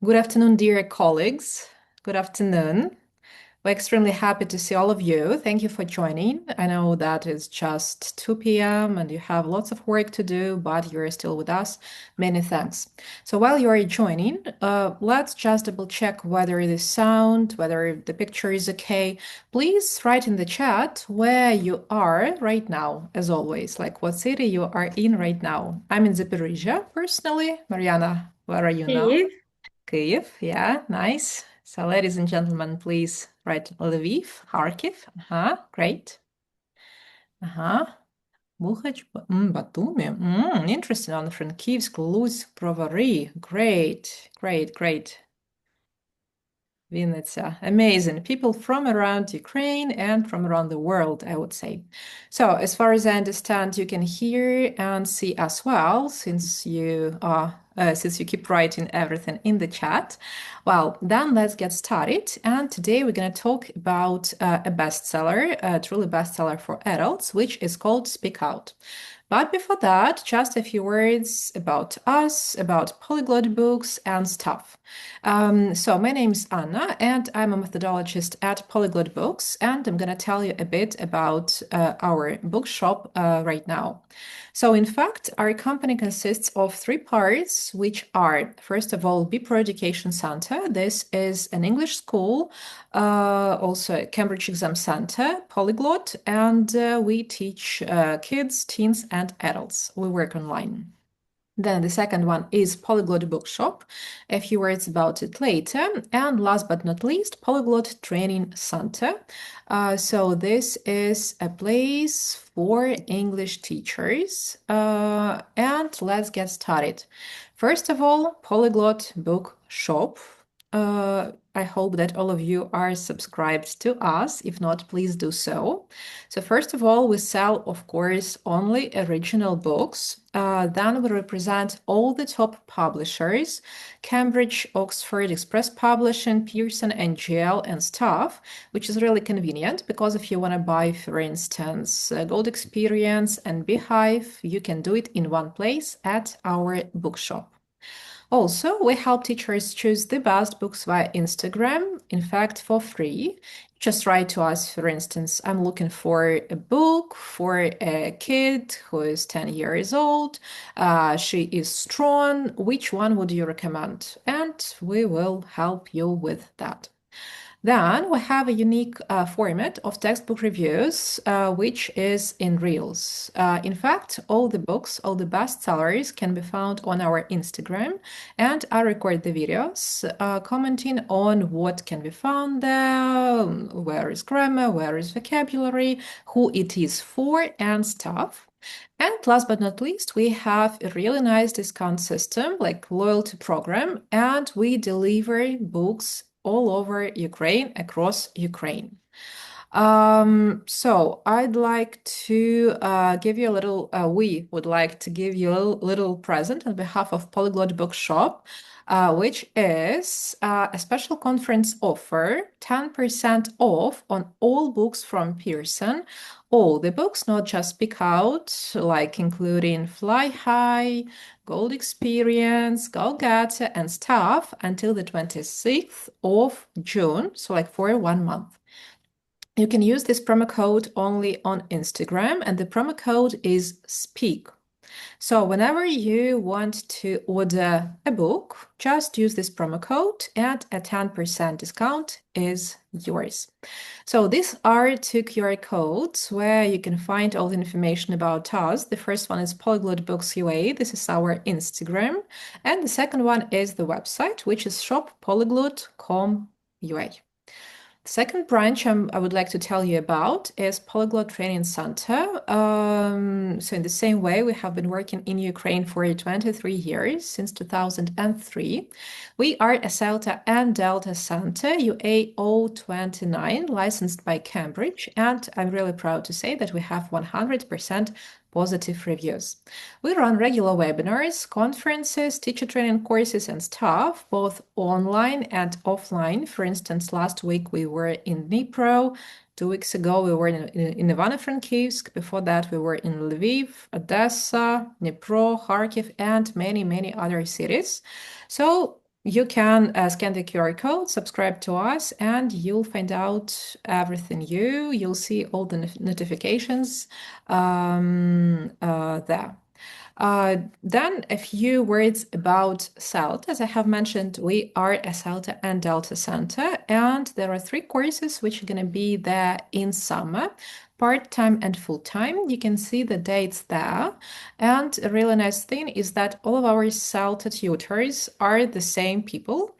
Good afternoon, dear colleagues. Good afternoon. We're extremely happy to see all of you. Thank you for joining. I know that it's just 2 p.m. and you have lots of work to do, but you're still with us. Many thanks. So while you're joining, let's just double check whether the sound, whether the picture is okay. Please write in the chat where you are right now, as always, like what city you are in right now. I'm in Zaporizhia, personally. Mariana, where are you now? Kyiv. Kyiv, yeah, nice. So, ladies and gentlemen, please write Lviv, Kharkiv. Great. Muhaч, Batumi. Interesting. On Frankivsk, Luz, Brovary. Great, great, great. Vinnytsia. Amazing. People from around Ukraine and from around the world, I would say. So, as far as I understand, you can hear and see as well, since you keep writing everything in the chat. Well, then let's get started. And today we're going to talk about a bestseller, a truly bestseller for adults, which is called Speak Out. But before that, just a few words about us, about polyglot books and stuff. So my name is Anna, and I'm a methodologist at Polyglot Books, and I'm going to tell you a bit about our bookshop right now. So in fact, our company consists of three parts, which are, first of all, Be Pro Education Center. This is an English school, also a Cambridge Exam Center, Polyglot, and we teach kids, teens, and adults. We work online. Then the second one is Polyglot Bookshop. A few words about it later. And last but not least, Polyglot Training Center. So this is a place for English teachers. And let's get started. First of all, Polyglot Bookshop. I hope that all of you are subscribed to us. If not, please do so. So first of all, we sell, of course, only original books. Then we represent all the top publishers: Cambridge, Oxford, Express Publishing, Pearson, NGL, and stuff, which is really convenient because if you want to buy, for instance, Gold Experience and Beehive, you can do it in one place at our bookshop. Also, we help teachers choose the best books via Instagram, in fact, for free. Just write to us, for instance, I'm looking for a book for a kid who is 10 years old. She is strong. Which one would you recommend? And we will help you with that. Then we have a unique format of textbook reviews, which is in Reels. In fact, all the books, all the bestsellers can be found on our Instagram, and I record the videos commenting on what can be found there, where is grammar, where is vocabulary, who it is for, and stuff. And last but not least, we have a really nice discount system, like loyalty program, and we deliver books all over Ukraine, across Ukraine. So I'd like to give you a little, we would like to give you a little present on behalf of Polyglot Bookshop, which is a special conference offer, 10% off on all books from Pearson. All the books, not just Speak Out, like including Fly High, Gold Experience, Golgata, and stuff until the 26th of June, so like for 1 month. You can use this promo code only on Instagram, and the promo code is SPEAK. So whenever you want to order a book, just use this promo code and a 10% discount is yours. So these are two QR codes where you can find all the information about us. The first one is Polyglot Books UA. This is our Instagram. And the second one is the website, which is shoppolyglot.com UA. The second branch I would like to tell you about is Polyglot Training Center. So in the same way, we have been working in Ukraine for 23 years, since 2003. We are a Celta and Delta Center, UA 029, licensed by Cambridge, and I'm really proud to say that we have 100% positive reviews. We run regular webinars, conferences, teacher training courses, and stuff, both online and offline. For instance, last week we were in Dnipro. 2 weeks ago we were in Ivano-Frankivsk. Before that we were in Lviv, Odessa, Dnipro, Kharkiv, and many, many other cities. So you can scan the QR code, subscribe to us, and you'll find out everything new. You'll see all the notifications there. Then a few words about CELT. As I have mentioned, we are a CELTA and Delta Center, and there are 3 courses which are going to be there in summer, part-time and full-time. You can see the dates there. And a really nice thing is that all of our CELTA tutors are the same people.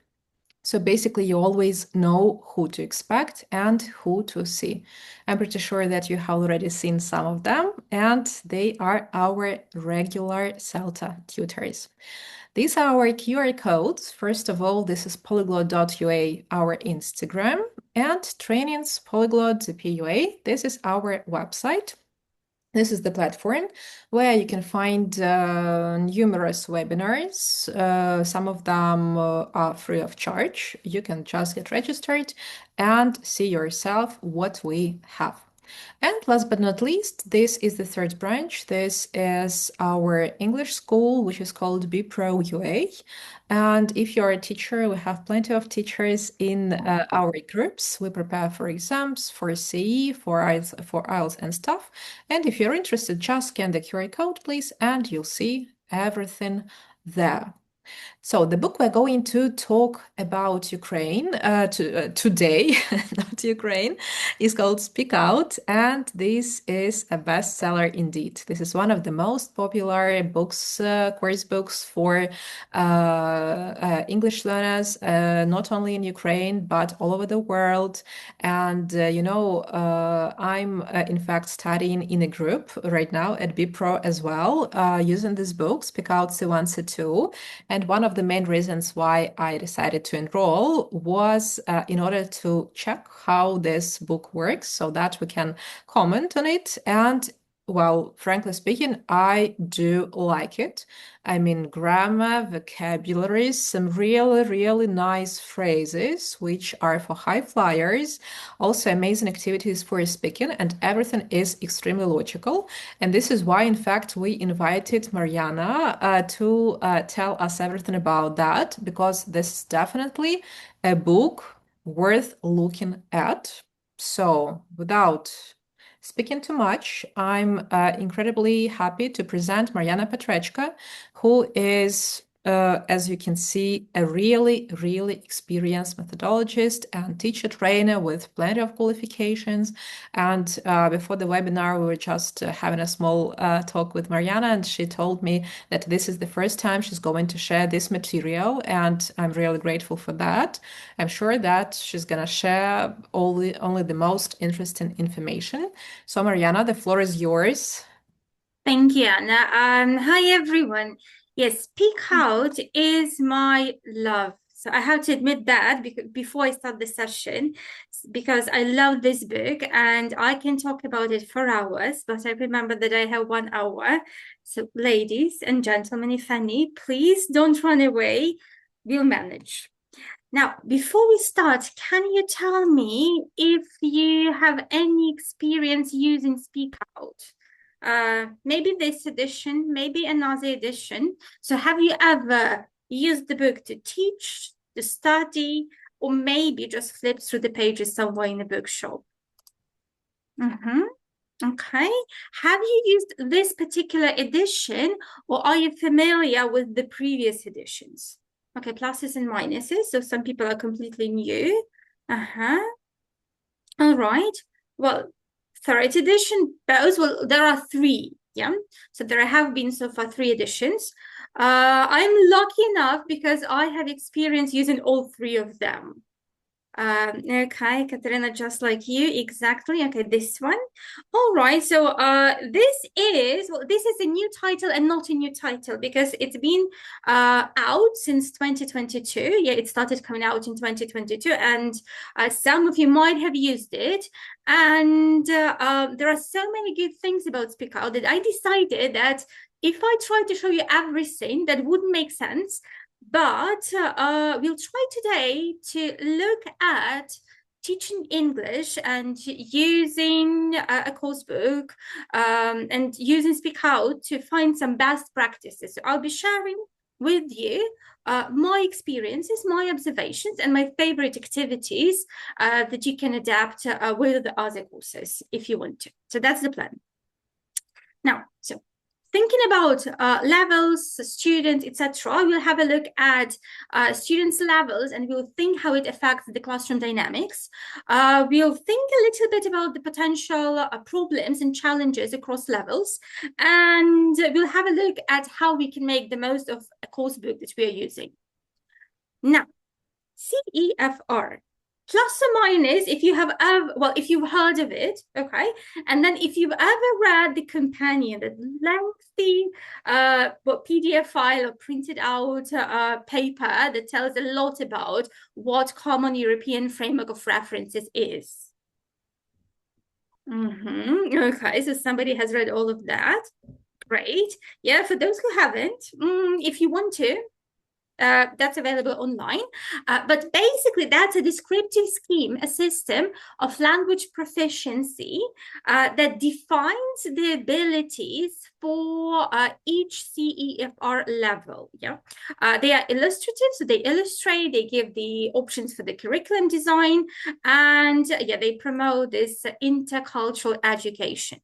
So basically, you always know who to expect and who to see. I'm pretty sure that you have already seen some of them, and they are our regular CELTA tutors. These are our QR codes. First of all, this is polyglot.ua, our Instagram, and trainings polyglot.ua. This is our website. This is the platform where you can find numerous webinars. Some of them are free of charge. You can just get registered and see yourself what we have. And last but not least, this is the 3rd branch. This is our English school, which is called BPro UA. And if you're a teacher, we have plenty of teachers in our groups. We prepare for exams, for CE, for IELTS and stuff. And if you're interested, just scan the QR code, please, and you'll see everything there. So the book we're going to talk about Ukraine today, not Ukraine, is called Speak Out, and this is a bestseller indeed. This is one of the most popular books, course books for English learners, not only in Ukraine, but all over the world. And, I'm in fact studying in a group right now at BPro as well, using this book, Speak Out C1, C2. And one of the main reasons why I decided to enroll was in order to check how this book works so that we can comment on it. And well, frankly speaking, I do like it. I mean, grammar, vocabulary, some really, really nice phrases, which are for high flyers, also amazing activities for speaking, and everything is extremely logical. And this is why, in fact, we invited Mariana to tell us everything about that, because this is definitely a book worth looking at. So, without speaking too much, I'm incredibly happy to present Mariana Petrechka, who is, as you can see, a really, really experienced methodologist and teacher trainer with plenty of qualifications. And before the webinar, we were just having a small talk with Mariana, and she told me that this is the first time she's going to share this material, and I'm really grateful for that. I'm sure that she's going to share only the most interesting information. So, Mariana, the floor is yours. Thank you, Anna. Hi, everyone. Yes, SpeakOut is my love. So I have to admit that before I start the session, because I love this book and I can talk about it for hours, but I remember that I have 1 hour. So ladies and gentlemen, if any, please don't run away. We'll manage. Now, before we start, can you tell me if you have any experience using SpeakOut? Maybe this edition, maybe another edition. So have you ever used the book to teach, to study, or maybe just flip through the pages somewhere in a bookshop? Okay. Have you used this particular edition, or are you familiar with the previous editions? Okay, pluses and minuses. So some people are completely new. All right. Well, 3rd edition, well, there are 3, yeah? So there have been so far 3 editions. I'm lucky enough because I have experience using all 3 of them. Okay, Katerina, just like you, exactly. Okay, this one. All right, so this is a new title and not a new title because it's been out since 2022. Yeah, it started coming out in 2022, and some of you might have used it. And there are so many good things about SpeakOut that I decided that if I try to show you everything, that wouldn't make sense. But we'll try today to look at teaching English and using a course book and using SpeakOut to find some best practices. So I'll be sharing with you my experiences, my observations, and my favorite activities that you can adapt with the other courses if you want to. So that's the plan. Now, so thinking about levels, students, etc., we'll have a look at students' levels, and we'll think how it affects the classroom dynamics. We'll think a little bit about the potential problems and challenges across levels, and we'll have a look at how we can make the most of a course book that we are using. Now, CEFR. Plus or minus, if you have ever, well, if you've heard of it, okay, and then if you've ever read the companion, the lengthy PDF file or printed out paper that tells a lot about what Common European Framework of References is. Okay, so somebody has read all of that. Great. Yeah, for those who haven't, if you want to, that's available online. But basically, that's a descriptive scheme, a system of language proficiency that defines the abilities for each CEFR level. Yeah, they are illustrative, so they illustrate, they give the options for the curriculum design, and yeah, they promote this intercultural education.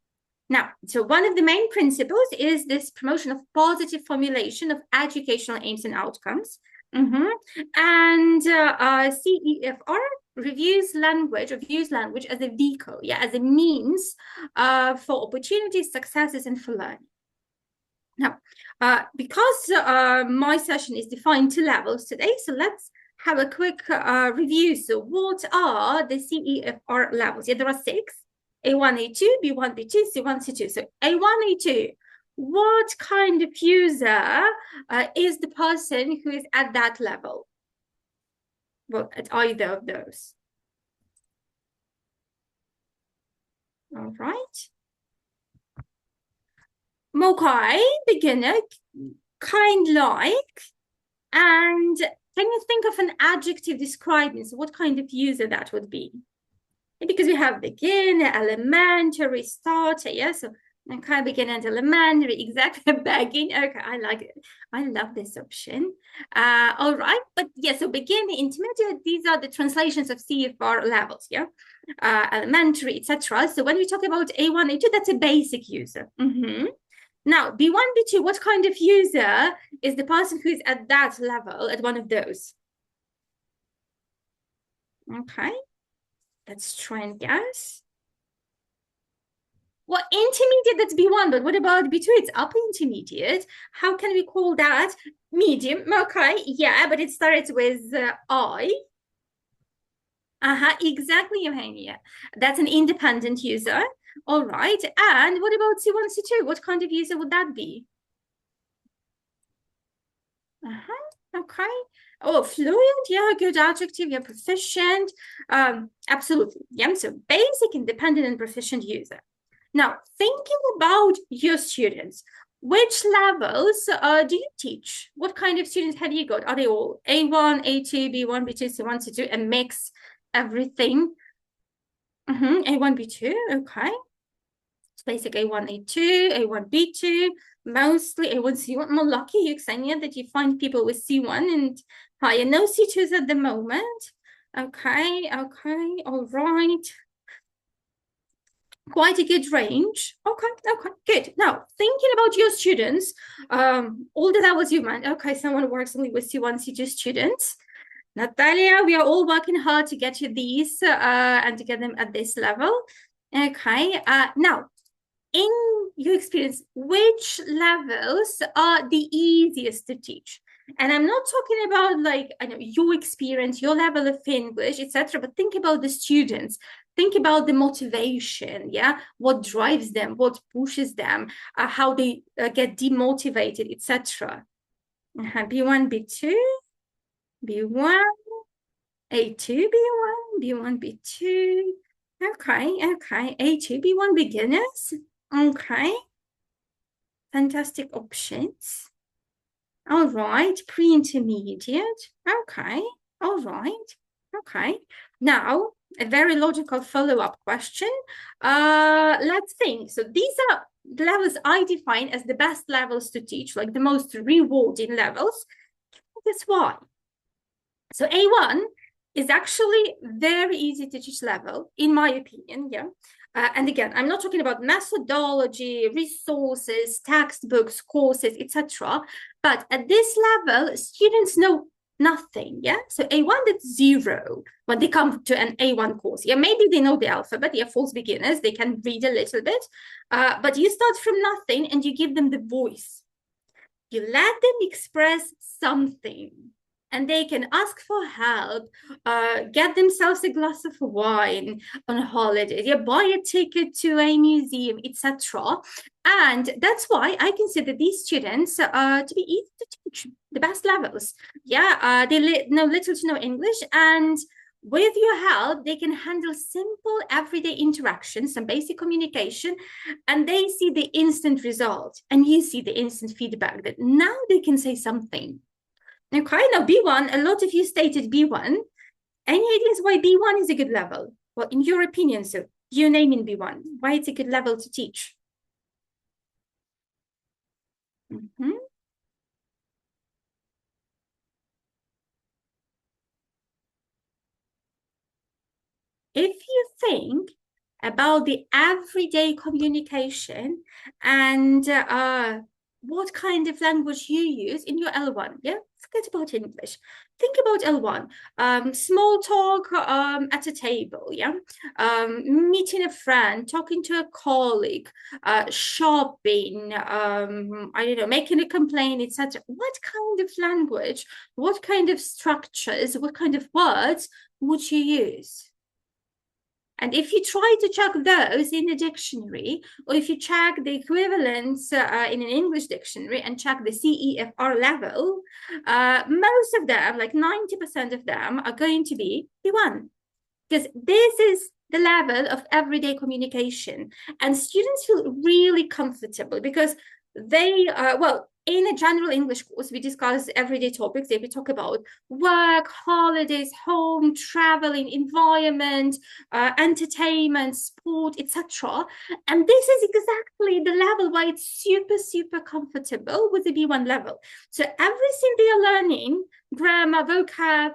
Now, so one of the main principles is this promotion of positive formulation of educational aims and outcomes. And CEFR reviews language, or views language as a vehicle, yeah, as a means for opportunities, successes, and for learning. Now, because my session is defined to levels today, so let's have a quick review. So what are the CEFR levels? Yeah, there are 6. A1, A2, B1, B2, C1, C2. So A1, A2, what kind of user is the person who is at that level? Well, at either of those. All right. Okay, beginner, kind-like, and can you think of an adjective describing, so what kind of user that would be? Because we have beginner, elementary, starter, yeah, so okay, beginner and elementary, exactly, begging, okay, I like it, I love this option. All right, but yeah, so beginner, intermediate, these are the translations of CEFR levels, yeah, elementary, etc. So when we talk about A1, A2, that's a basic user. Now, B1, B2, what kind of user is the person who is at that level, at one of those? Okay. Let's try and guess. Well, intermediate, that's B1, but what about B2? It's upper intermediate. How can we call that? Medium, okay, yeah, but it starts with I. Exactly, Eugenia. That's an independent user. All right, and what about C1, C2? What kind of user would that be? Okay. Oh, fluent, yeah, good adjective, yeah, proficient, absolutely, yeah, so basic, independent, and proficient user. Now, thinking about your students, which levels do you teach? What kind of students have you got? Are they all A1, A2, B1, B2, C1, C2, and mix everything? A1, B2, okay. It's basic A1, A2, A1, B2, mostly A1, C1. I'm lucky, Xenia, that you find people with C1 and higher. No C2s at the moment. Okay, okay, all right. Quite a good range. Okay, okay, good. Now, thinking about your students, all that was you meant. Okay, someone works only with C1, C2 students. Natalia, we are all working hard to get you these and to get them at this level. Okay, now, in your experience, which levels are the easiest to teach? And I'm not talking about like, I know, your experience, your level of English, etc., but think about the students. Think about the motivation, yeah? What drives them, what pushes them, how they get demotivated, etc. B1, B2, B1, A2, B1, B1, B2. Okay, okay, A2, B1 beginners. Okay. Fantastic options. All right, pre-intermediate. Okay, all right. Okay. Now, a very logical follow-up question. Let's think. So these are the levels I define as the best levels to teach, like the most rewarding levels. Guess why? So A1 is actually very easy to teach level, in my opinion, yeah. And again, I'm not talking about methodology, resources, textbooks, courses, etc. But at this level, students know nothing, yeah? So A1, that's 0 when they come to an A1 course. Yeah, maybe they know the alphabet, yeah, false beginners, they can read a little bit. But you start from nothing and you give them the voice. You let them express something. And they can ask for help, get themselves a glass of wine on holiday, yeah, buy a ticket to a museum, etc. And that's why I consider these students to be easy to teach, the best levels. Yeah, they know little to no English, and with your help, they can handle simple everyday interactions, some basic communication, and they see the instant result, and you see the instant feedback that now they can say something. Okay, now B1, a lot of you stated B1. Any ideas why B1 is a good level? Well, in your opinion, so you name in B1, why it's a good level to teach? If you think about the everyday communication and what kind of language you use in your L1, yeah? Forget about English. Think about L1. Small talk at a table, yeah? Meeting a friend, talking to a colleague, shopping, I don't know, making a complaint, etc. What kind of language, what kind of structures, what kind of words would you use? And if you try to check those in a dictionary, or if you check the equivalents in an English dictionary and check the CEFR level, most of them, like 90% of them, are going to be B1. Because this is the level of everyday communication. And students feel really comfortable because they, well, in a general English course, we discuss everyday topics. We talk about work, holidays, home, traveling, environment, entertainment, sport, etc. And this is exactly the level why it's super, super comfortable with the B1 level. So everything they are learning, grammar, vocab,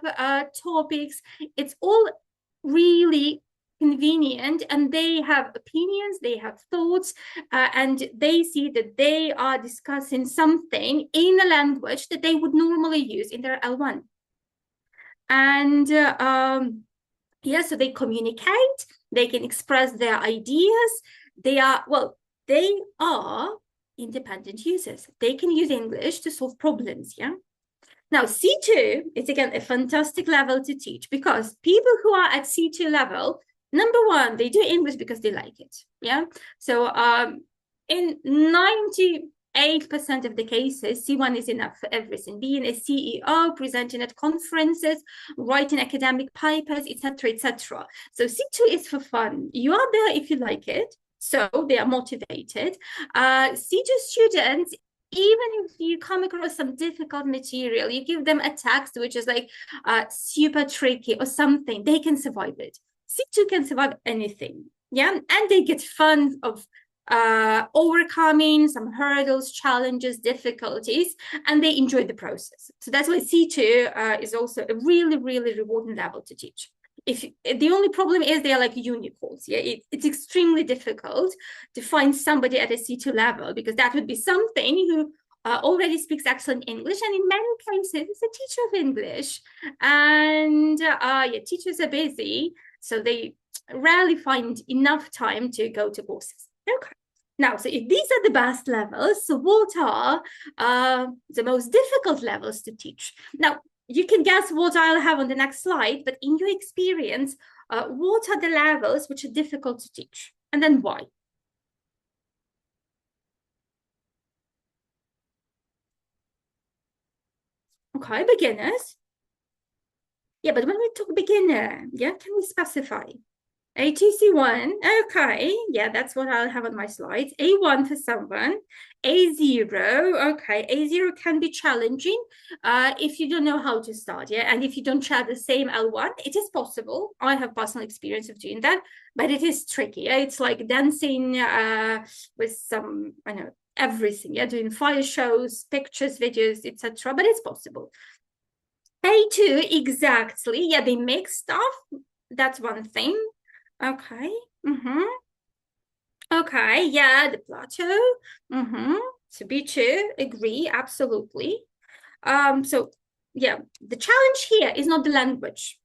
topics, it's all really convenient, and they have opinions, they have thoughts, and they see that they are discussing something in a language that they would normally use in their L1. And yeah, so they communicate, they can express their ideas, they are, well, they are independent users. They can use English to solve problems, yeah? Now, C2 is, again, a fantastic level to teach because people who are at C2 level, number one, they do English because they like it, yeah? So in 98% of the cases, C1 is enough for everything. Being a CEO, presenting at conferences, writing academic papers, etc., etc. So C2 is for fun. You are there if you like it, so they are motivated. C2 students, even if you come across some difficult material, you give them a text which is like super tricky or something, they can survive it. C2 can survive anything, yeah? And they get fun of overcoming some hurdles, challenges, difficulties, and they enjoy the process. So that's why C2 is also a really, really rewarding level to teach. If the only problem is they are like unicorns, yeah, it's extremely difficult to find somebody at a C2 level because that would be something who already speaks excellent English, and in many cases it's a teacher of English, and yeah, teachers are busy, so they rarely find enough time to go to courses. Okay. Now, so if these are the best levels, so what are the most difficult levels to teach? Now, you can guess what I'll have on the next slide, but in your experience, what are the levels which are difficult to teach? And then why? Okay, beginners. Yeah, but when we talk beginner, yeah, can we specify? A2C1, okay, yeah, that's what I'll have on my slides. A1 for someone, A0, okay, A0 can be challenging if you don't know how to start, yeah, and if you don't try the same L1, it is possible. I have personal experience of doing that, but it is tricky, yeah? It's like dancing with some, I know, everything, yeah, doing fire shows, pictures, videos, etc., but it's possible. A2, exactly, yeah, they make stuff, that's one thing. Okay. Okay, yeah, the plateau. So B2, agree, absolutely. So yeah, the challenge here is not the language.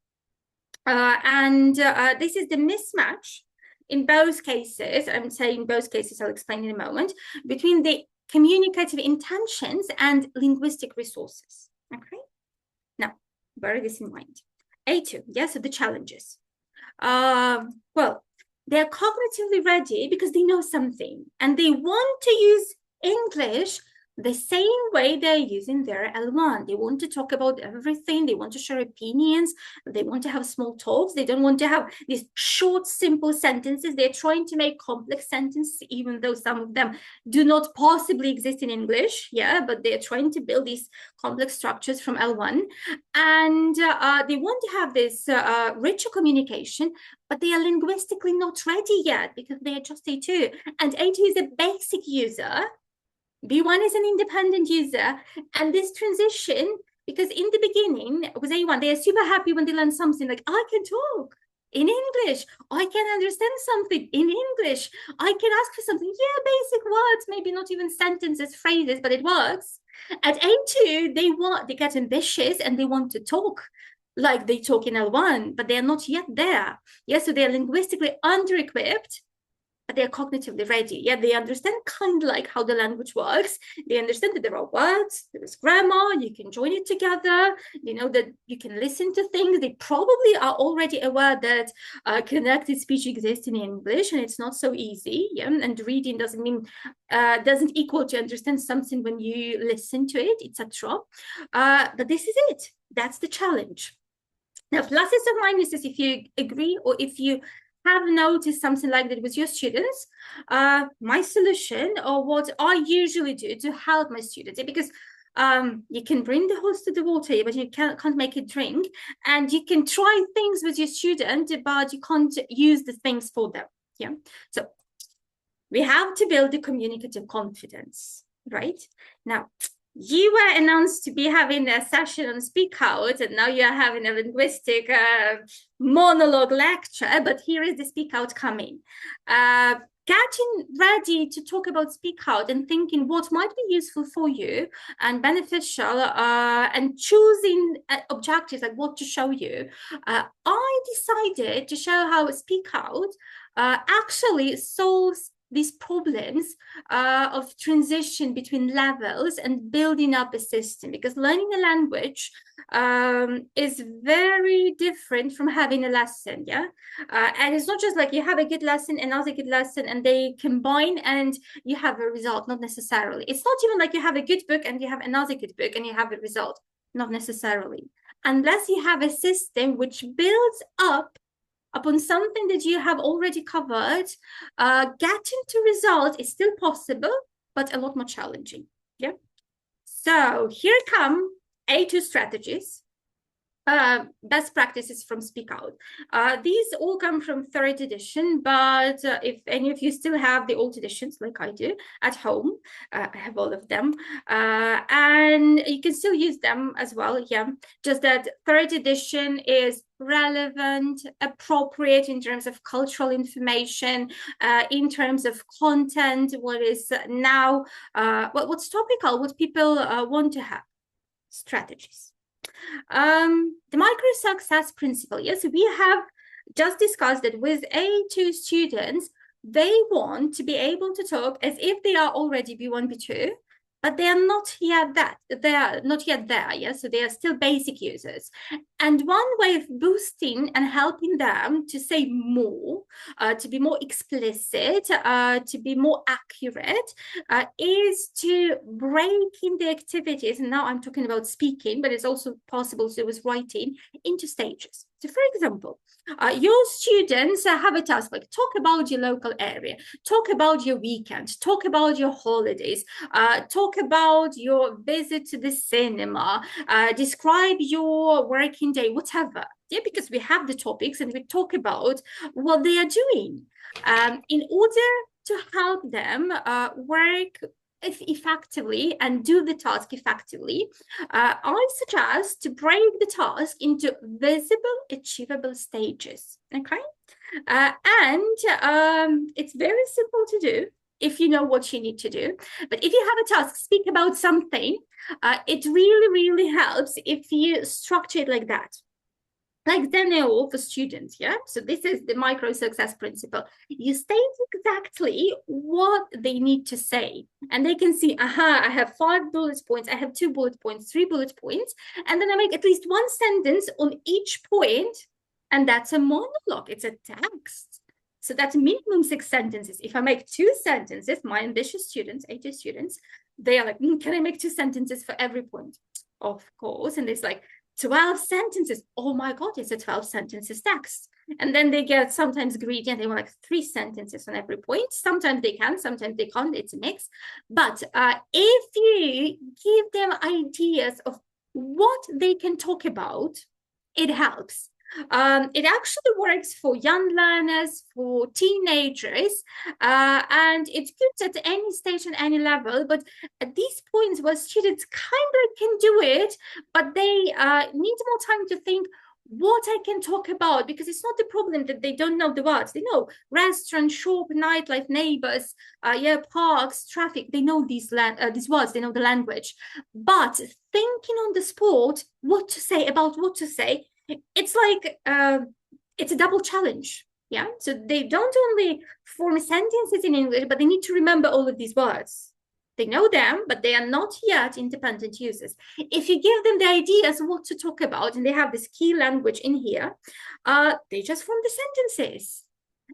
This is the mismatch in both cases. I'm saying both cases, I'll explain in a moment, between the communicative intentions and linguistic resources. Okay. Now, bear this in mind. A2, yes, so the challenges. Well, they're cognitively ready because they know something and they want to use English the same way they're using their L1. They want to talk about everything. They want to share opinions. They want to have small talks. They don't want to have these short, simple sentences. They're trying to make complex sentences, even though some of them do not possibly exist in English. Yeah, but they're trying to build these complex structures from L1. And they want to have this richer communication, but they are linguistically not ready yet because they are just A2. And A2 is a basic user. B1 is an independent user, and this transition, because in the beginning with A1, they are super happy when they learn something like, I can talk in English, I can understand something in English, I can ask for something, yeah, basic words, maybe not even sentences, phrases, but it works. At A2, they get ambitious and they want to talk like they talk in L1, but they're not yet there. Yeah, so they're linguistically under-equipped, but they're cognitively ready. Yeah, they understand kind of like how the language works. They understand that there are words, there is grammar, you can join it together, you know, that you can listen to things. They probably are already aware that connected speech exists in English and it's not so easy. Yeah, and reading doesn't mean, doesn't equal to understand something when you listen to it, etc. But this is it. That's the challenge. Now, pluses or minuses, if you agree or if you have noticed something like that with your students, my solution or what I usually do to help my students, because you can bring the horse to the water, but you can't make it drink, and you can try things with your student, but you can't use the things for them. Yeah, so we have to build the communicative confidence, right? Now, you were announced to be having a session on SpeakOut, and now you're having a linguistic monologue lecture, but here is the SpeakOut coming. Getting ready to talk about SpeakOut and thinking what might be useful for you and beneficial, and choosing objectives like what to show you. I decided to show how SpeakOut actually solves these problems of transition between levels and building up a system, because learning a language is very different from having a lesson. Yeah, and it's not just like you have a good lesson, another good lesson, and they combine and you have a result. Not necessarily. It's not even like you have a good book and you have another good book and you have a result. Not necessarily, unless you have a system which builds up upon something that you have already covered. Getting to result is still possible, but a lot more challenging. Yeah. So here come A2 strategies. Best practices from SpeakOut. These all come from 3rd edition, but if any of you still have the old editions, like I do, at home, I have all of them, and you can still use them as well, yeah, just that 3rd edition is relevant, appropriate in terms of cultural information, in terms of content, what is now, what's topical, what people want to have, strategies. The micro success principle. Yes, we have just discussed that with A2 students, they want to be able to talk as if they are already B1, B2, but they are not yet that. They are not yet there. Yes, so they are still basic users. And one way of boosting and helping them to say more, to be more explicit, to be more accurate, is to break in the activities. And now I'm talking about speaking, but it's also possible to do with writing, into stages. So for example, your students have a task like talk about your local area, talk about your weekend, talk about your holidays, talk about your visit to the cinema, describe your working day, whatever. Yeah, because we have the topics and we talk about what they are doing in order to help them work effectively and do the task effectively. I suggest to break the task into visible, achievable stages. Okay, and it's very simple to do if you know what you need to do. But if you have a task, speak about something, it really helps if you structure it like that. Like they know for students, yeah? So this is the micro success principle. You state exactly what they need to say. And they can see, aha, I have 5 bullet points, I have 2 bullet points, 3 bullet points. And then I make at least 1 sentence on each point. And that's a monologue, it's a text. So that's minimum 6 sentences. If I make 2 sentences, my ambitious students, 80 students, they are like, can I make 2 sentences for every point? Of course. And it's like, 12 sentences. Oh my God, it's a 12 sentences text. And then they get sometimes greedy and they want like 3 sentences on every point. Sometimes they can, sometimes they can't. It's a mix. But if you give them ideas of what they can talk about, it helps. It actually works for young learners, for teenagers, and it's good at any stage and any level. But at these points where students kind of can do it, but they need more time to think what I can talk about, because it's not the problem that they don't know the words. They know restaurant, shop, nightlife, neighbors, parks, traffic. They know these words, they know the language. But thinking on the spot what to say about what to say, it's like it's a double challenge. Yeah, so they don't only form sentences in English, but they need to remember all of these words. They know them, but they are not yet independent users. If you give them the ideas what to talk about, and they have this key language in here, they just form the sentences.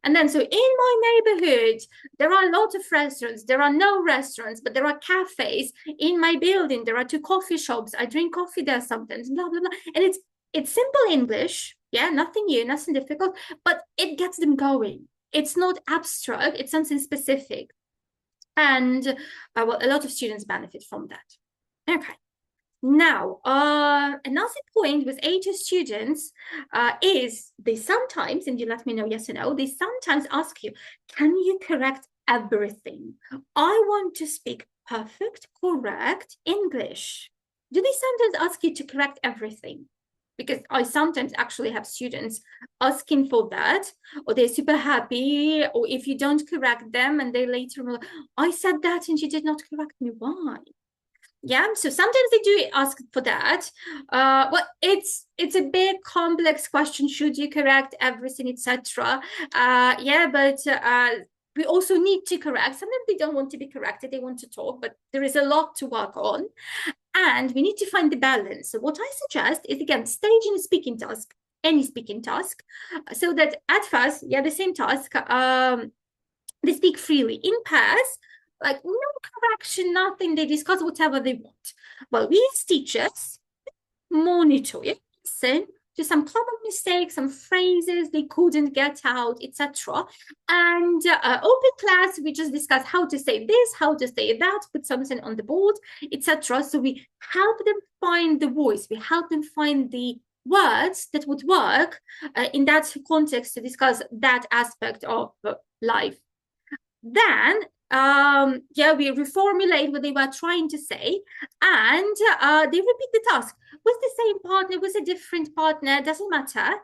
And then, so in my neighborhood, there are a lot of restaurants. There are no restaurants, but there are cafes. In my building, there are 2 coffee shops. I drink coffee there sometimes, blah, blah, blah. And it's simple English, yeah, nothing new, nothing difficult, but it gets them going. It's not abstract, it's something specific. And well, a lot of students benefit from that. Okay. Now, another point with AT students is they sometimes, and you let me know yes or no, they sometimes ask you, can you correct everything? I want to speak perfect, correct English. Do they sometimes ask you to correct everything? Because I sometimes actually have students asking for that, or they're super happy, or if you don't correct them and they later will, I said that and you did not correct me, why? Yeah, so sometimes they do ask for that. Well, it's a big complex question, should you correct everything, etc. Yeah, but we also need to correct. Sometimes they don't want to be corrected, they want to talk, but there is a lot to work on. And we need to find the balance. So what I suggest is, again, staging a speaking task, any speaking task, so that at first, yeah, the same task, they speak freely in pairs, like no correction, nothing, they discuss whatever they want. Well, we as teachers monitor it, listen to some common mistakes, some phrases they couldn't get out, etc. And open class, we just discuss how to say this, how to say that, put something on the board, etc. So we help them find the voice, we help them find the words that would work in that context to discuss that aspect of life. Then yeah, we reformulate what they were trying to say, and they repeat the task with the same partner, with a different partner, doesn't matter.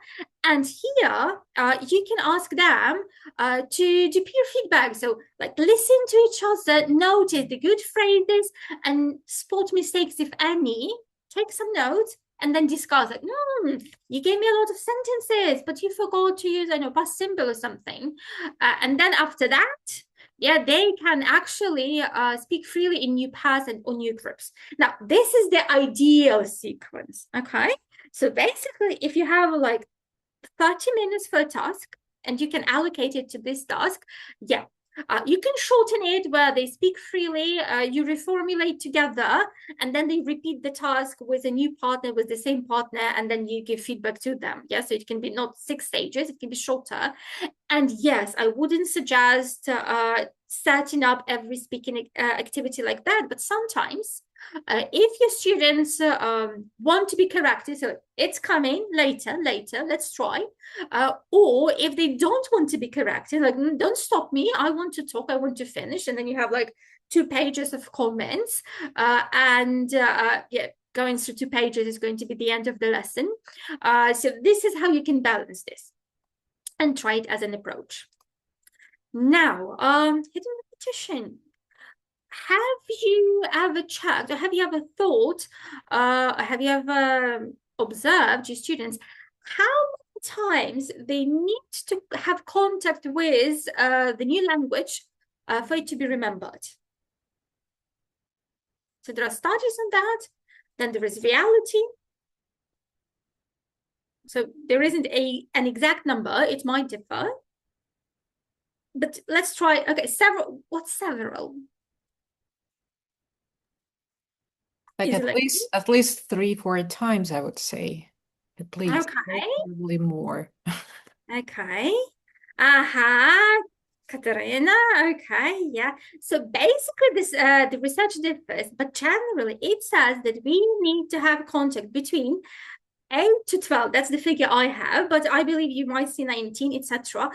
And here you can ask them to do peer feedback. So like listen to each other, notice the good phrases and spot mistakes if any, take some notes, and then discuss like, you gave me a lot of sentences, but you forgot to use, I know, past simple or something. And then after that, yeah, they can actually speak freely in new paths and on new groups. Now, this is the ideal sequence, okay? So basically, if you have like 30 minutes for a task and you can allocate it to this task, yeah, You can shorten it where they speak freely, you reformulate together, and then they repeat the task with a new partner, with the same partner, and then you give feedback to them. Yeah, so it can be not 6 stages, it can be shorter. And yes, I wouldn't suggest setting up every speaking activity like that, but sometimes if your students want to be corrected, so it's coming later, let's try. Or if they don't want to be corrected, like, don't stop me, I want to talk, I want to finish. And then you have like 2 pages of comments. Yeah, going through 2 pages is going to be the end of the lesson. So this is how you can balance this and try it as an approach. Now, hidden repetition. Have you ever checked, or have you ever thought, have you ever observed your students, how many times they need to have contact with the new language for it to be remembered? So there are studies on that, then there is reality. So there isn't an exact number, it might differ. But let's try, okay, several, what's several? Like at least 3-4 times, I would say. At least. Okay. Probably more. Okay. Katerina. Okay, yeah. So basically this the research differs, but generally it says that we need to have contact between 8 to 12, that's the figure I have, but I believe you might see 19, etc.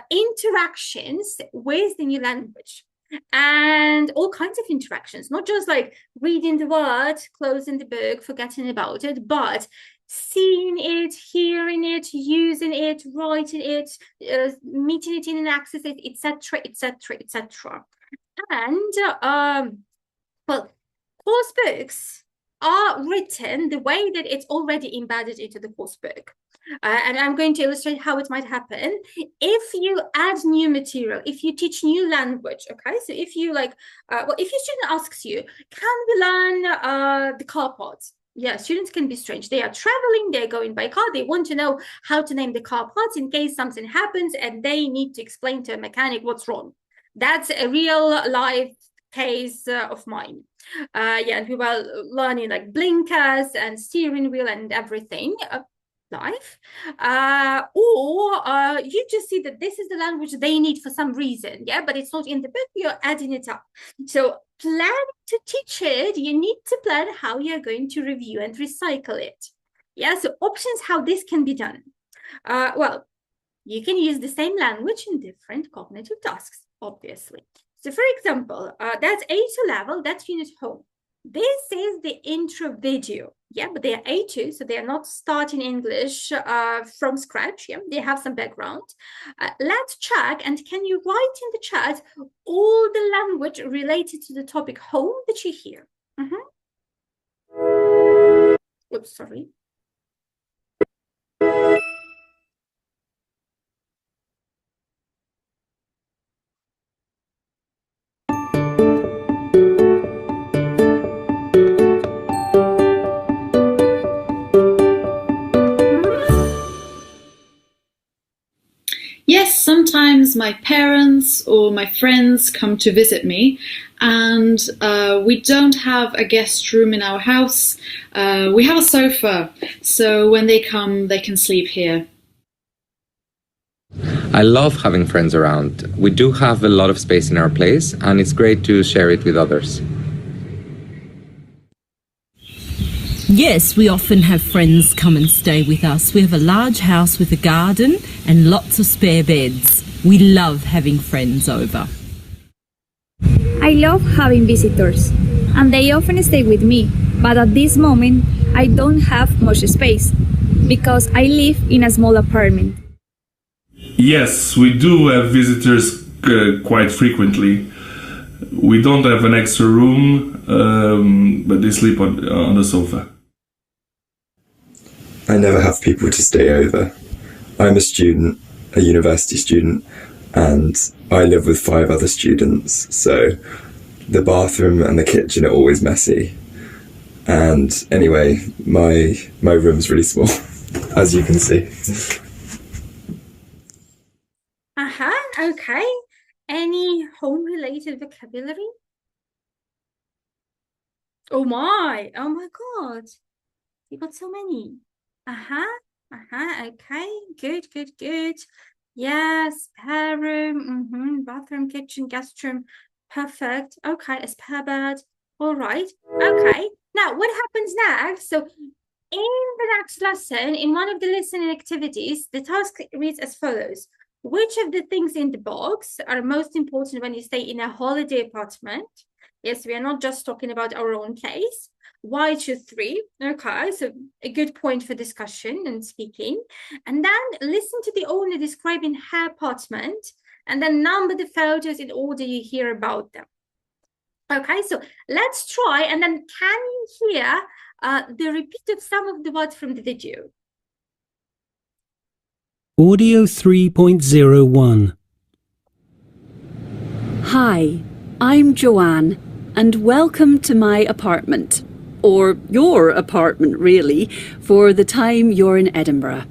Interactions with the new language. And all kinds of interactions, not just like reading the word, closing the book, forgetting about it, but seeing it, hearing it, using it, writing it, meeting it in an access, etc., etc., etc. And well, course books are written the way that it's already embedded into the course book. And I'm going to illustrate how it might happen. If you add new material, if you teach new language, okay? So if you like, well, if your student asks you, can we learn the car parts? Yeah, students can be strange. They are traveling, they're going by car, they want to know how to name the car parts in case something happens and they need to explain to a mechanic what's wrong. That's a real life case of mine. Yeah, and we were learning like blinkers and steering wheel and everything. Life, or you just see that this is the language they need for some reason, yeah, but it's not in the book, you're adding it up. So planning to teach it, you need to plan how you're going to review and recycle it. Yeah, so options how this can be done. Well, you can use the same language in different cognitive tasks, obviously. So for example, that's A2 level, that's unit home. This is the intro video, yeah, but they are A2, so they are not starting English from scratch, yeah, they have some background. Let's check, and can you write in the chat all the language related to the topic home that you hear? Oops, sorry. Yes, sometimes my parents or my friends come to visit me, and we don't have a guest room in our house. We have a sofa, so when they come, they can sleep here. I love having friends around. We do have a lot of space in our place, and it's great to share it with others. Yes, we often have friends come and stay with us. We have a large house with a garden and lots of spare beds. We love having friends over. I love having visitors, and they often stay with me, but at this moment I don't have much space because I live in a small apartment. Yes, we do have visitors quite frequently. We don't have an extra room, but they sleep on the sofa. I never have people to stay over. I'm a student, a university student, and I live with 5 other students, so the bathroom and the kitchen are always messy. And anyway, my room's really small, as you can see. Okay. Any any home-related vocabulary? Oh my God. You got so many. Okay, good. Yes, spare room, bathroom, kitchen, guest room. Perfect. Okay, a spare bed. All right. Okay. Now, what happens next? So, in the next lesson, in one of the listening activities, the task reads as follows. Which of the things in the box are most important when you stay in a holiday apartment? Yes, we are not just talking about our own place. Why choose 3? Okay, so a good point for discussion and speaking. And then listen to the owner describing her apartment and then number the photos in order you hear about them. Okay, so let's try, and then can you hear the repeat of some of the words from the video? Audio 3.01. Hi, I'm Joanne, and welcome to my apartment, or your apartment really, for the time you're in Edinburgh.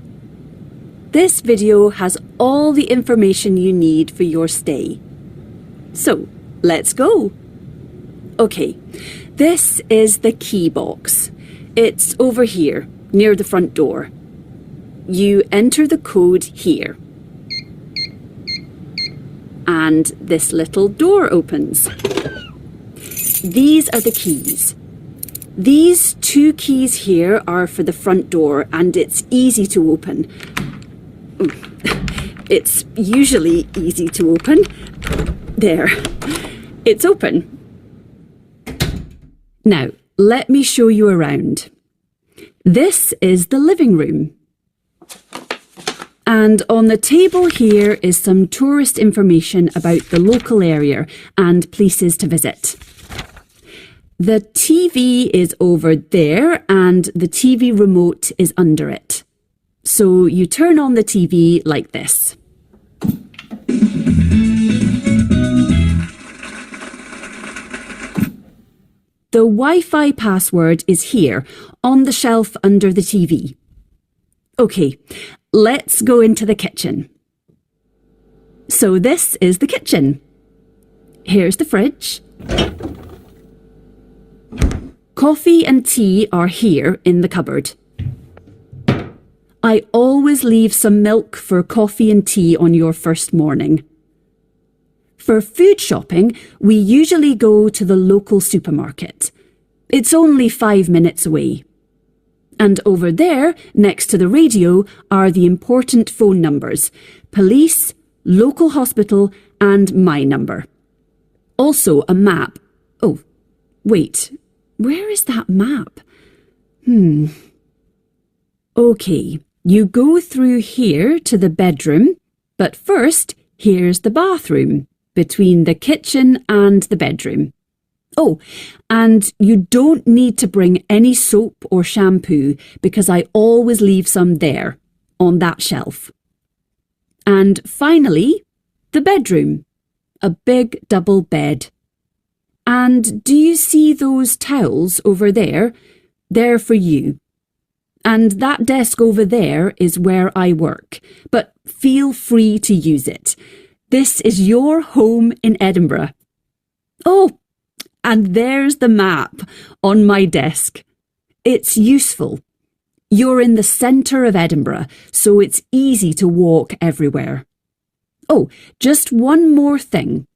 This video has all the information you need for your stay. So, let's go. Okay, this is the key box. It's over here, near the front door. You enter the code here. And this little door opens. These are the keys. These 2 keys here are for the front door, and it's easy to open. It's usually easy to open. There. It's open. Now, let me show you around. This is the living room. And on the table here is some tourist information about the local area and places to visit. The TV is over there and the TV remote is under it. So you turn on the TV like this. The Wi-Fi password is here, on the shelf under the TV. Okay, let's go into the kitchen. So this is the kitchen. Here's the fridge. Coffee and tea are here in the cupboard. I always leave some milk for coffee and tea on your first morning. For food shopping, we usually go to the local supermarket. It's only 5 minutes away. And over there, next to the radio, are the important phone numbers: police, local hospital, and my number. Also a map. Oh, wait, where is that map? Okay, you go through here to the bedroom, but first, here's the bathroom, between the kitchen and the bedroom. Oh, and you don't need to bring any soap or shampoo because I always leave some there, on that shelf. And finally, the bedroom, a big double bed. And do you see those towels over there? They're for you. And that desk over there is where I work, but feel free to use it. This is your home in Edinburgh. Oh, and there's the map on my desk. It's useful. You're in the centre of Edinburgh, so it's easy to walk everywhere. Oh, just one more thing.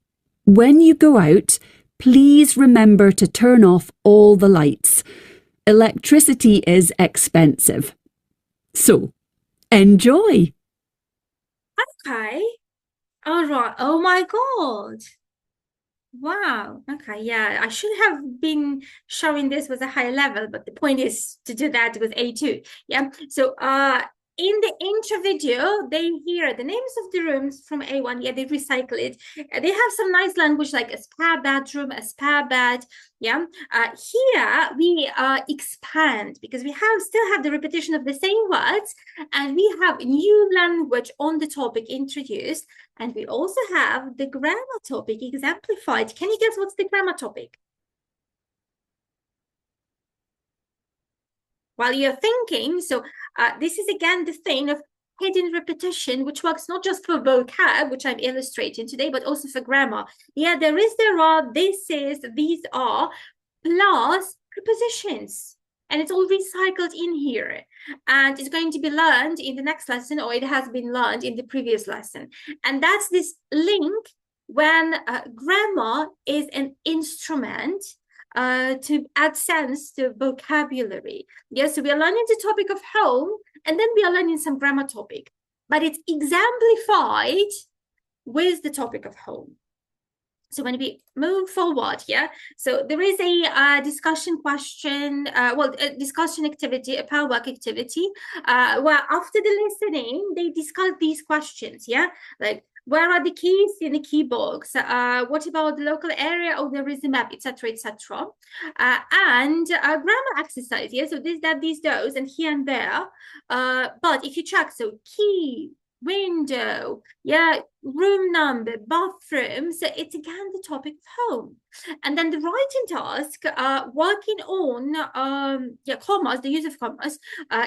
When you go out, please remember to turn off all the lights. Electricity is expensive. So, enjoy. Okay. All right. Oh my God. Wow. Okay. Yeah, I should have been showing this with a higher level, but the point is to do that with A2. Yeah. So, in the intro video, they hear the names of the rooms from A1. Yeah, they recycle it. They have some nice language like a spare bedroom, a spare bed. Yeah. Here we expand because we still have the repetition of the same words, and we have new language on the topic introduced, and we also have the grammar topic exemplified. Can you guess what's the grammar topic? While you're thinking, so this is again the thing of hidden repetition, which works not just for vocab, which I'm illustrating today, but also for grammar. Yeah, there is, there are, this is, these are, plus prepositions. And it's all recycled in here. And it's going to be learned in the next lesson, or it has been learned in the previous lesson. And that's this link when grammar is an instrument to add sense to vocabulary. Yes, so we are learning the topic of home, and then we are learning some grammar topic. But it's exemplified with the topic of home. So when we move forward, yeah, so there is a discussion question, a discussion activity, a power work activity, where after the listening, they discuss these questions, yeah, like where are the keys in the key box? What about the local area? Oh, there is a map, etc., etc. And grammar exercise, yeah, so this, that, these, those, and here and there. But if you check, so key, window, yeah, room number, bathroom, so it's again the topic of home. And then the writing task, working on commas, the use of commas,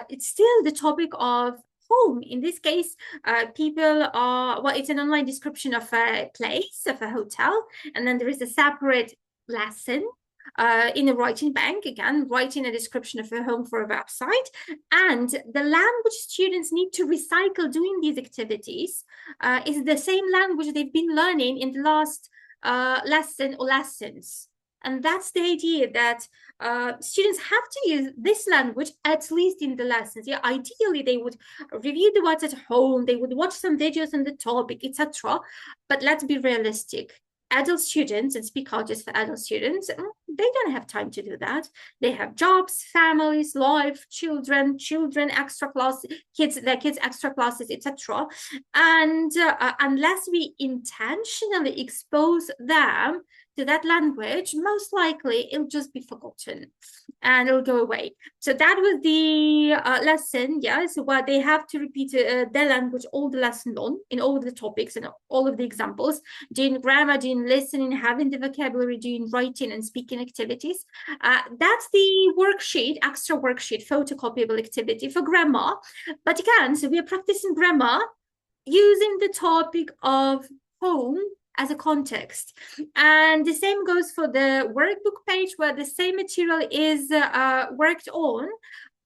it's still the topic of home. In this case, people are, well, it's an online description of a place, of a hotel, and then there is a separate lesson in a writing bank, again, writing a description of a home for a website. And the language students need to recycle doing these activities is the same language they've been learning in the last lesson or lessons. And that's the idea, that students have to use this language at least in the lessons. Yeah, ideally they would review the words at home, they would watch some videos on the topic, etc. But let's be realistic. Adult students, and SpeakOut is for adult students, they don't have time to do that. They have jobs, families, life, children, extra classes, their kids extra classes, etc. And unless we intentionally expose them to that language, most likely it'll just be forgotten and it'll go away. So that was the lesson, yeah, so where they have to repeat their language all the lesson long in all the topics and all of the examples, doing grammar, doing listening, having the vocabulary, doing writing and speaking activities. That's the worksheet, extra worksheet, photocopiable activity for grammar. But again, so we are practicing grammar using the topic of home as a context. And the same goes for the workbook page, where the same material is worked on,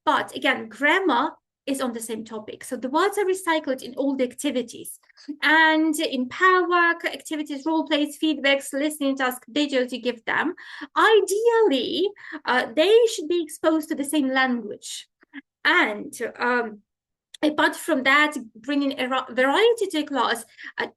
but again, grammar is on the same topic. So the words are recycled in all the activities. And in power work activities, role plays, feedbacks, listening tasks, videos you give them, ideally, they should be exposed to the same language. And apart from that, bringing a variety to class,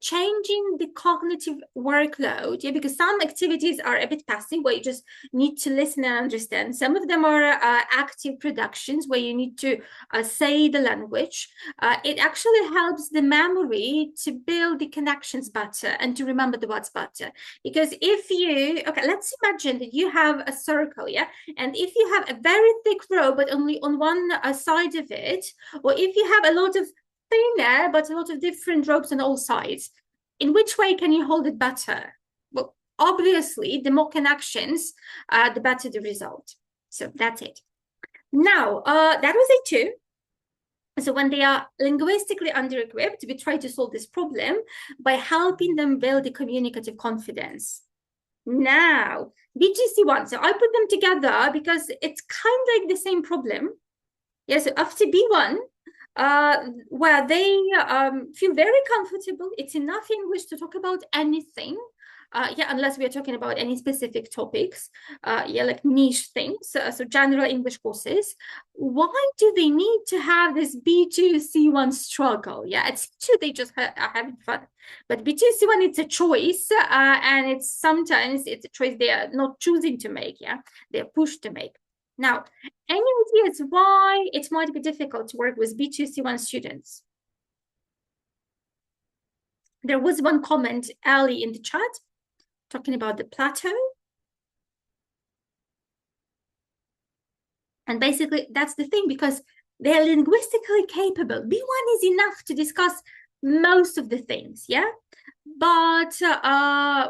changing the cognitive workload, yeah, because some activities are a bit passive, where you just need to listen and understand. Some of them are active productions, where you need to say the language. It actually helps the memory to build the connections better and to remember the words better. Because if you, okay, let's imagine that you have a circle, yeah, and if you have a very thick row, but only on one side of it, or if you have a lot of thinner but a lot of different ropes on all sides, in which way can you hold it better? Well, obviously, the more connections, the better the result. So that's it. Now, that was A2. So when they are linguistically under-equipped, we try to solve this problem by helping them build the communicative confidence. Now, B2C1, so I put them together because it's kind of like the same problem. Yeah, so after B1, where they feel very comfortable, it's enough English to talk about anything, yeah, unless we are talking about any specific topics, yeah, like niche things, so general English courses. Why do they need to have this B2, C1 struggle? Yeah, at C2, they just are having fun. But B2, C1, it's a choice, and it's sometimes it's a choice they are not choosing to make, yeah, they're pushed to make. Now, any ideas why it might be difficult to work with B2, C1 students? There was one comment early in the chat talking about the plateau. And basically, that's the thing, because they're linguistically capable. B1 is enough to discuss most of the things, yeah? but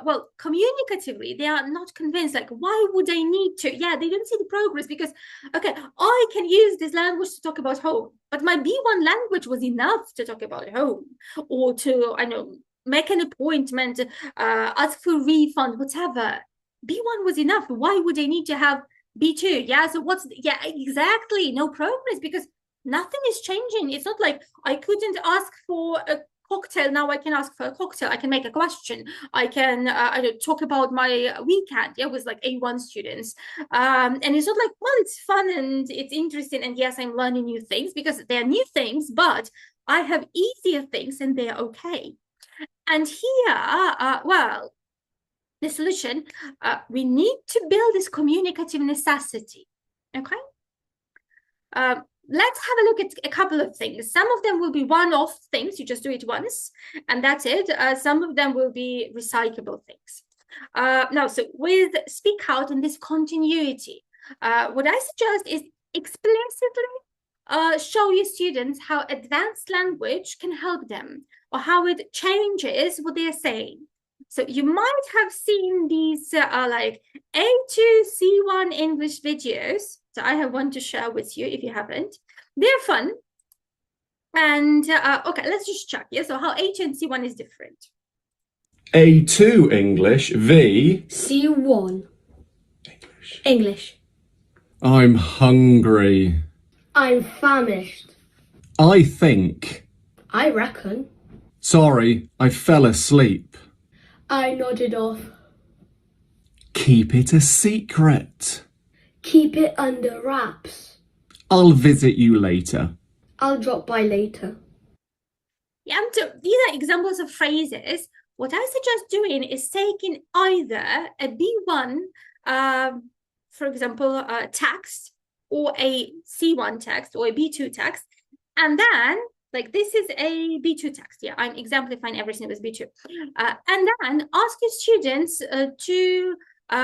well, communicatively, they are not convinced. Like, why would I need to? Yeah, they don't see the progress because, okay, I can use this language to talk about home, but my B1 language was enough to talk about home, or to, I know, make an appointment, ask for a refund, whatever. B1 was enough. Why would I need to have B2? Yeah, so yeah, exactly, no progress, because nothing is changing. It's not like I couldn't ask for a cocktail, now I can ask for a cocktail. I can make a question. I can talk about my weekend, yeah, with like A1 students. And it's not like, well, it's fun and it's interesting, and yes, I'm learning new things, because they're new things, but I have easier things and they're okay. And here, well, the solution, we need to build this communicative necessity, okay? Let's have a look at a couple of things. Some of them will be one-off things, you just do it once, and that's it. Some of them will be recyclable things. Now, so with SpeakOut and this continuity, what I suggest is explicitly show your students how advanced language can help them, or how it changes what they're saying. So you might have seen these like A2 C1 English videos. So I have one to share with you if you haven't. They're fun. And okay, let's just check. Yeah, so how A2 and C1 is different. A2 English v C1 English. I'm hungry. I'm famished. I think. I reckon. Sorry, I fell asleep. I nodded off. Keep it a secret. Keep it under wraps. I'll visit you later. I'll drop by later. Yeah, so these are examples of phrases. What I suggest doing is taking either a B1, for example, text, or a C1 text, or a B2 text, and then, like, this is a B2 text. Yeah, I'm exemplifying everything with B2. And then ask your students to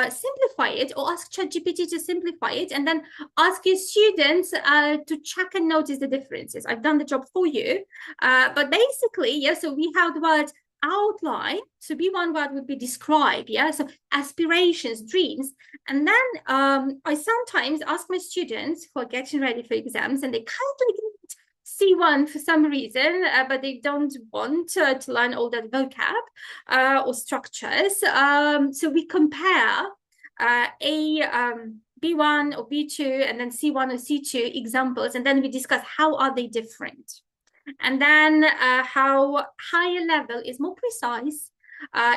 simplify it, or ask ChatGPT to simplify it, and then ask your students to check and notice the differences. I've done the job for you. But basically, yeah, so we have the word outline. So B1 word would be describe, yeah, so aspirations, dreams. And then I sometimes ask my students who are getting ready for exams, and they kind of like C1 for some reason, but they don't want to learn all that vocab or structures. So we compare B1 or B2 and then C1 or C2 examples, and then we discuss how are they different. And then how higher level is more precise,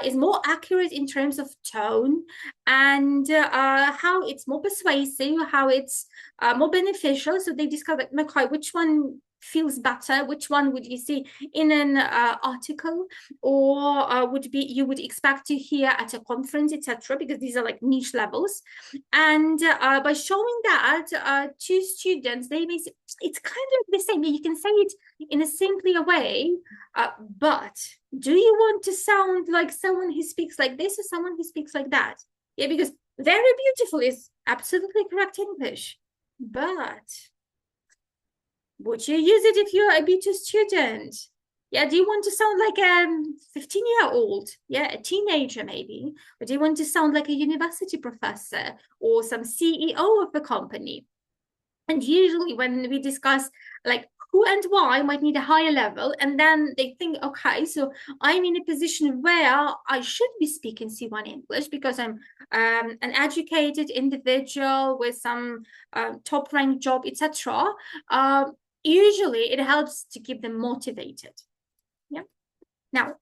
is more accurate in terms of tone, and how it's more persuasive, how it's more beneficial. So they discover, okay, which one feels better, which one would you see in an article, or would be you would expect to hear at a conference, etc., because these are like niche levels. And by showing that to students, they may say, it's kind of the same. You can say it in a simpler way, but do you want to sound like someone who speaks like this or someone who speaks like that? Yeah, because very beautiful is absolutely correct English, but would you use it if you're a B2 student? Yeah, do you want to sound like a 15-year-old? Yeah, a teenager maybe. Or do you want to sound like a university professor or some CEO of a company? And usually when we discuss like who and why might need a higher level, and then they think, okay, so I'm in a position where I should be speaking C1 English because I'm an educated individual with some top-ranked job, etc. Usually it helps to keep them motivated. Yeah. Now,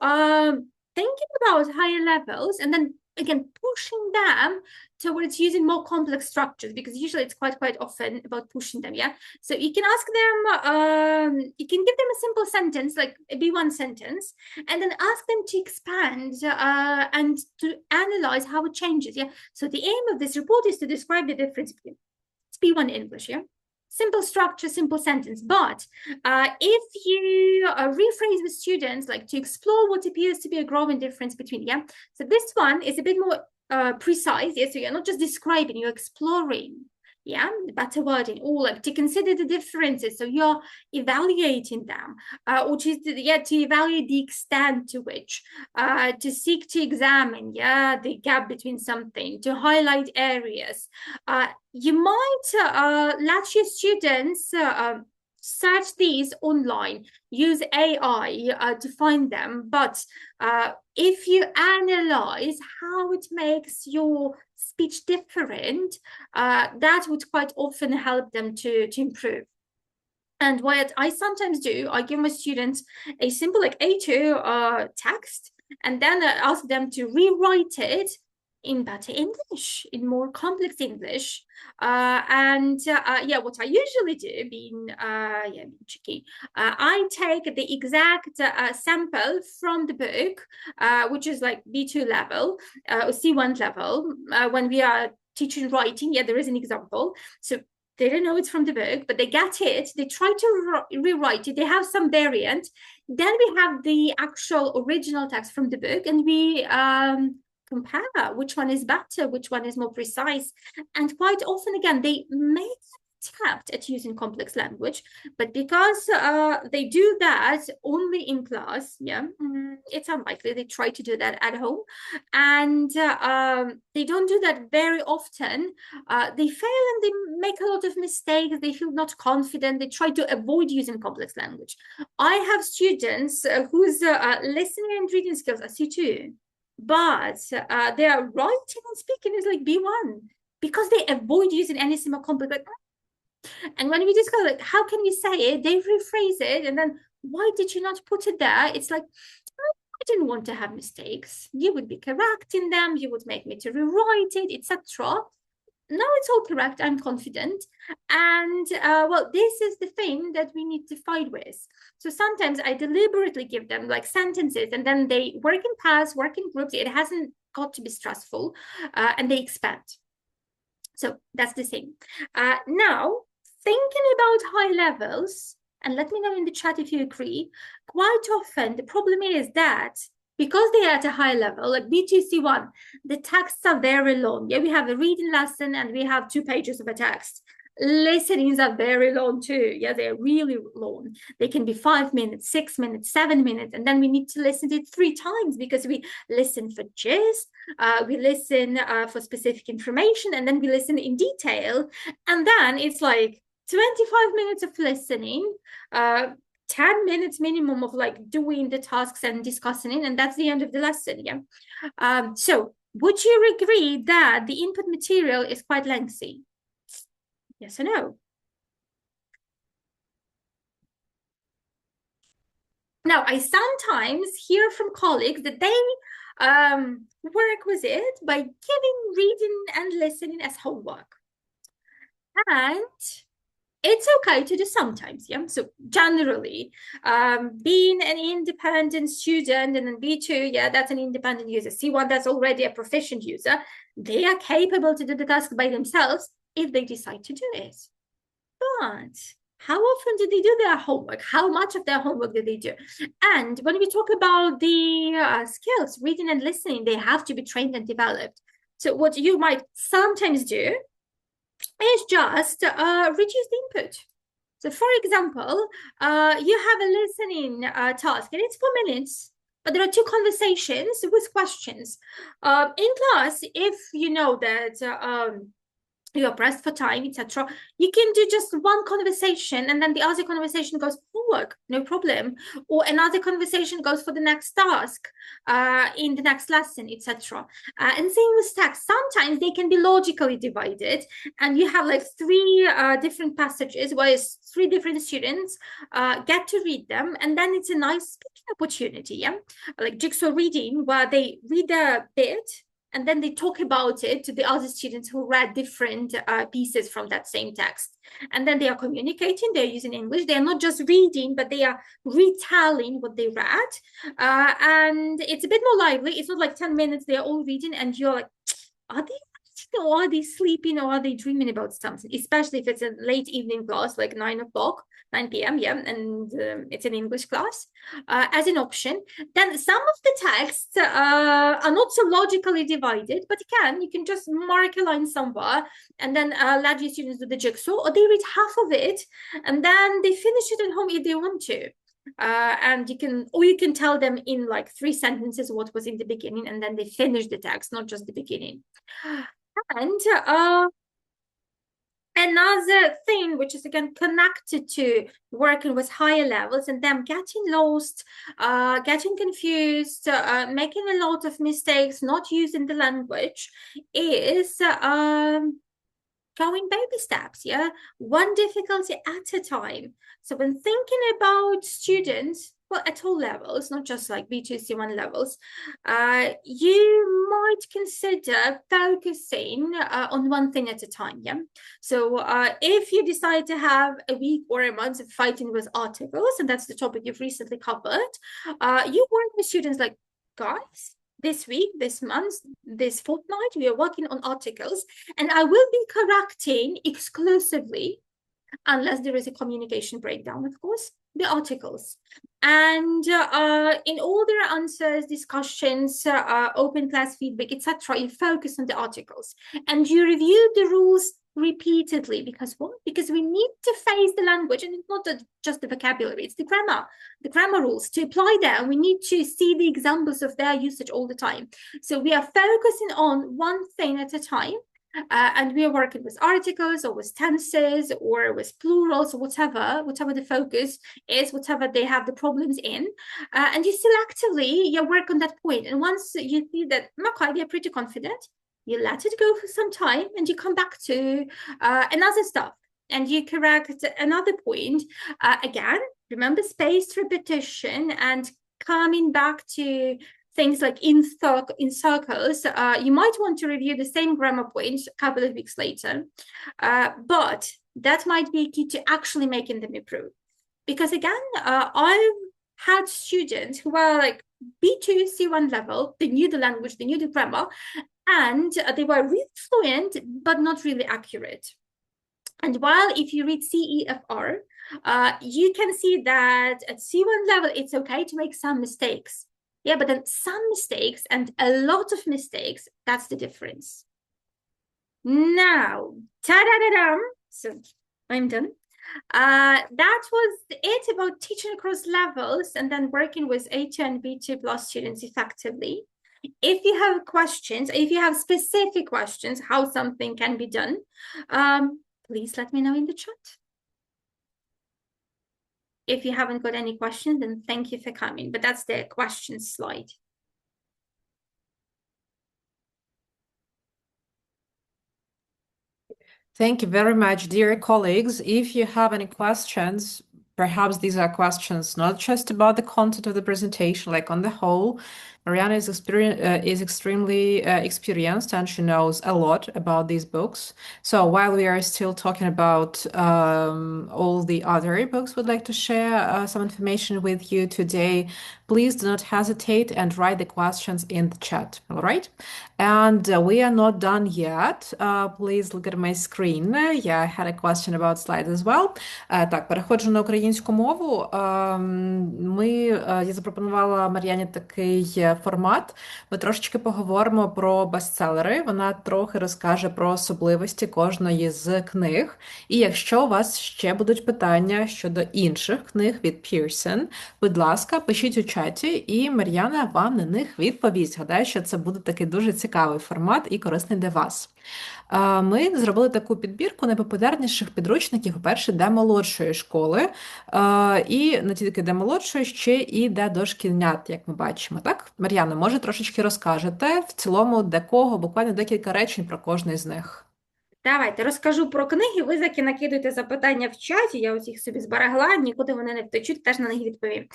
thinking about higher levels, and then again pushing them towards using more complex structures, because usually it's quite often about pushing them. Yeah. So you can ask them, you can give them a simple sentence, like a B1 sentence, and then ask them to expand and to analyze how it changes. Yeah. So the aim of this report is to describe the difference between B1 English. Yeah. Simple structure, simple sentence. But if you rephrase with students, like to explore what appears to be a growing difference between, yeah. So this one is a bit more precise, yeah. So you're not just describing, you're exploring. yeah, better wording, or like to consider the differences, so you're evaluating them, or to evaluate the extent to which, to seek to examine, yeah, the gap between something, to highlight areas. You might let your students search these online, use AI to find them, but if you analyze how it makes your speech different, that would quite often help them to improve. And what I sometimes do, I give my students a simple like A2 text, and then I ask them to rewrite it in better English, in more complex English. Yeah, what I usually do, being tricky, I take the exact sample from the book, which is like B2 level, or C1 level. When we are teaching writing, yeah, there is an example. So they don't know it's from the book, but they get it. They try to rewrite it. They have some variant. Then we have the actual original text from the book, and we compare which one is better, which one is more precise. And quite often, again, they make attempt at using complex language, but because they do that only in class, yeah, it's unlikely they try to do that at home, and they don't do that very often. They fail and they make a lot of mistakes. They feel not confident. They try to avoid using complex language. I have students whose listening and reading skills are C2, but their writing and speaking is like B1 because they avoid using anything more complex. Like, and when we discuss like how can we say it, they rephrase it, and then why did you not put it there? It's like, I didn't want to have mistakes. You would be correcting them. You would make me to rewrite it, etc. Now it's all correct. I'm confident. And well, this is the thing that we need to fight with. So sometimes I deliberately give them like sentences, and then they work in pairs, work in groups. It hasn't got to be stressful, and they expand. So that's the thing. Now, thinking about high levels, and let me know in the chat if you agree, quite often the problem is that because they are at a high level, like B2, C1, the texts are very long. Yeah, we have a reading lesson and we have 2 pages of a text. Listenings are very long too. Yeah, they're really long. They can be 5 minutes, 6 minutes, 7 minutes. And then we need to listen to it 3 times because we listen for gist, we listen for specific information, and then we listen in detail. And then it's like 25 minutes of listening, 10 minutes minimum of like doing the tasks and discussing it, and that's the end of the lesson. Yeah. So would you agree that the input material is quite lengthy? Yes or no? Now, I sometimes hear from colleagues that they work with it by giving reading and listening as homework. And it's okay to do sometimes, yeah? So generally, being an independent student, and then B2, yeah, that's an independent user. C1, that's already a proficient user. They are capable to do the task by themselves if they decide to do it. But how often do they do their homework? How much of their homework do they do? And when we talk about the skills, reading and listening, they have to be trained and developed. So what you might sometimes do is just reduce the input. So for example, you have a listening task and it's 4 minutes, but there are 2 conversations with questions. In class, if you know that you're pressed for time, etc., you can do just 1 conversation and then the other conversation goes homework, no problem. Or another conversation goes for the next task in the next lesson, etc. And same with text. Sometimes they can be logically divided, and you have like 3 different passages where 3 different students get to read them, and then it's a nice speaking opportunity, yeah? Like jigsaw reading, where they read a bit, and then they talk about it to the other students who read different pieces from that same text. And then they are communicating, they're using English. They're not just reading, but they are retelling what they read. And it's a bit more lively. It's not like 10 minutes, they're all reading and you're like, are they or are they sleeping, or are they dreaming about something, especially if it's a late evening class, like 9 p.m., yeah, and it's an English class, as an option. Then some of the texts are not so logically divided, but you can just mark a line somewhere and then let your students do the jigsaw, or they read half of it and then they finish it at home if they want to. And you can tell them in like 3 sentences what was in the beginning, and then they finish the text, not just the beginning. And another thing, which is again connected to working with higher levels and them getting lost, getting confused, making a lot of mistakes, not using the language, is going baby steps, yeah? One difficulty at a time. So when thinking about students, well, at all levels, not just like B2, C1 levels, you might consider focusing on one thing at a time, yeah? So if you decide to have a week or a month of fighting with articles, and that's the topic you've recently covered, you work with students like, guys, this week, this month, this fortnight, we are working on articles, and I will be correcting exclusively, unless there is a communication breakdown, of course, the articles. And in all their answers, discussions, open class feedback, etc., you focus on the articles. And you review the rules repeatedly. Because what? Because we need to face the language, and it's not just the vocabulary, it's the grammar rules. To apply that, we need to see the examples of their usage all the time. So we are focusing on one thing at a time. And we are working with articles or with tenses or with plurals or whatever the focus is, whatever they have the problems in. And you selectively work on that point. And once you see that, okay, they're pretty confident, you let it go for some time and you come back to another stuff and you correct another point. Again, remember spaced repetition and coming back to things like in circles. You might want to review the same grammar points a couple of weeks later, but that might be key to actually making them improve. Because again, I've had students who are like B2, C1 level, they knew the language, they knew the grammar, and they were really fluent, but not really accurate. And while if you read CEFR, you can see that at C1 level, it's okay to make some mistakes. Yeah, but then some mistakes and a lot of mistakes, that's the difference. Now, ta-da-da-dum, so I'm done. That was it about teaching across levels and then working with A2 and B2 plus students effectively. If you have questions, if you have specific questions, how something can be done, please let me know in the chat. If you haven't got any questions, then thank you for coming. But that's the questions slide. Thank you very much, dear colleagues. If you have any questions, perhaps these are questions not just about the content of the presentation, like on the whole. Mariana is extremely experienced and she knows a lot about these books. So while we are still talking about all the other books, we'd like to share some information with you today. Please do not hesitate and write the questions in the chat, all right? And we are not done yet. Please look at my screen. Yeah, I had a question about slides as well. Так, переходжу на українську мову. Я запропонувала Мар'яні такий формат. Ми трошечки поговоримо про бестселери. Вона трохи розкаже про особливості кожної з книг. І якщо у вас ще будуть питання щодо інших книг від Pearson, будь ласка, пишіть у чаті, і Мар'яна вам на них відповість. Гадаю, що це буде такий дуже цікавий формат і корисний для вас. Ми зробили таку підбірку найпопулярніших підручників, по-перше, для молодшої школи, і не тільки для молодшої, ще і для дошкільнят, як ми бачимо. Так? Мар'яна, може трошечки розкажете в цілому для кого, буквально декілька речень про кожний з них? Давайте, розкажу про книги, ви заки накидуйте запитання в чаті, я ось їх собі зберегла, нікуди вони не втечуть, теж на них відповім.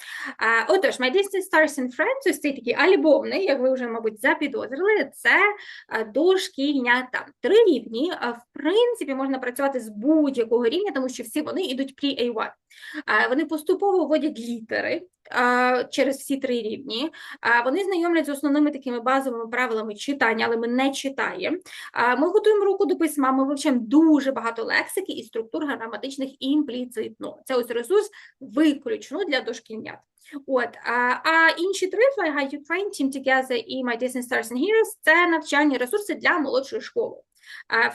Отож, My Distant Stars and Friends, ось цей такий альбомний, як ви вже, мабуть, запідозрили, це дошкільнята. 3 рівні, в принципі, можна працювати з будь-якого рівня, тому що всі вони йдуть pre-A1. Вони поступово вводять літери, через всі 3 рівні. Вони знайомлять з основними такими базовими правилами читання, але ми не читаємо. Ми готуємо руку до письма, ми вивчаємо дуже багато лексики і структур граматичних імпліцитно. Це ось ресурс виключно для дошкільнят. А інші 3, Fly High Ukraine, Team Together і My Disney Stars and Heroes – це навчальні ресурси для молодшої школи.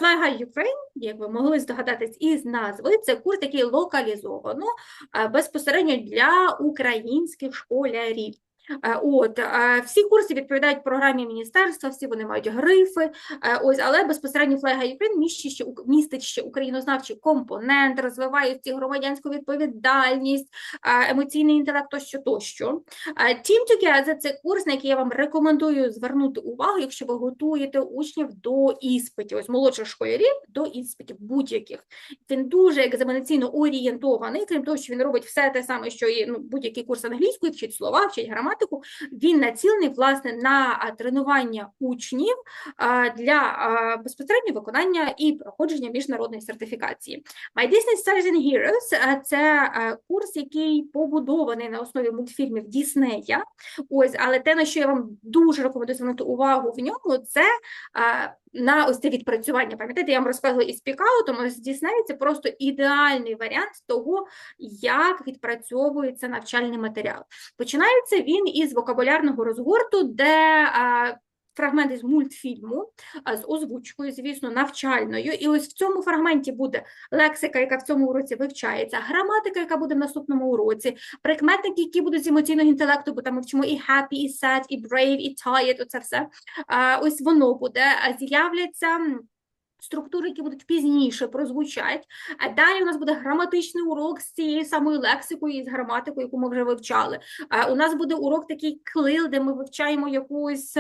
Fly High Ukraine, як ви могли здогадатись із назви, це курс, який локалізовано безпосередньо для українських школярів. Всі курси відповідають програмі міністерства, всі вони мають грифи, але безпосередньо Fly High Ukraine містить ще українознавчий компонент, розвиває громадянську відповідальність, емоційний інтелект тощо. Team Together – це курс, на який я вам рекомендую звернути увагу, якщо ви готуєте учнів до іспитів, молодших школярів до іспитів будь-яких. Він дуже екзаменаційно орієнтований, крім того, що він робить все те саме, що і будь-який курс англійської, вчить слова, вчить граматику. Він націлений, власне, на тренування учнів для безпосередньо виконання і проходження міжнародної сертифікації. My Disney Stars and Heroes – це курс, який побудований на основі мультфільмів Діснея. Але те, на що я вам дуже рекомендую звернути увагу в ньому, це на ось це відпрацювання. Пам'ятаєте, я вам розказувала із SpeakOut, з Діснею це просто ідеальний варіант того, як відпрацьовується навчальний матеріал. Починається він із вокабулярного розгорту, де фрагмент із мультфільму з озвучкою, звісно, навчальною. І ось в цьому фрагменті буде лексика, яка в цьому уроці вивчається, граматика, яка буде в наступному уроці, прикметники, які будуть з емоційного інтелекту, бо там ми вчимо і happy, і sad, і brave, і tired, оце все. Ось воно буде. З'являться структури, які будуть пізніше прозвучать. А далі у нас буде граматичний урок з цією самою лексикою і з граматикою, яку ми вже вивчали. У нас буде урок такий клил, де ми вивчаємо якусь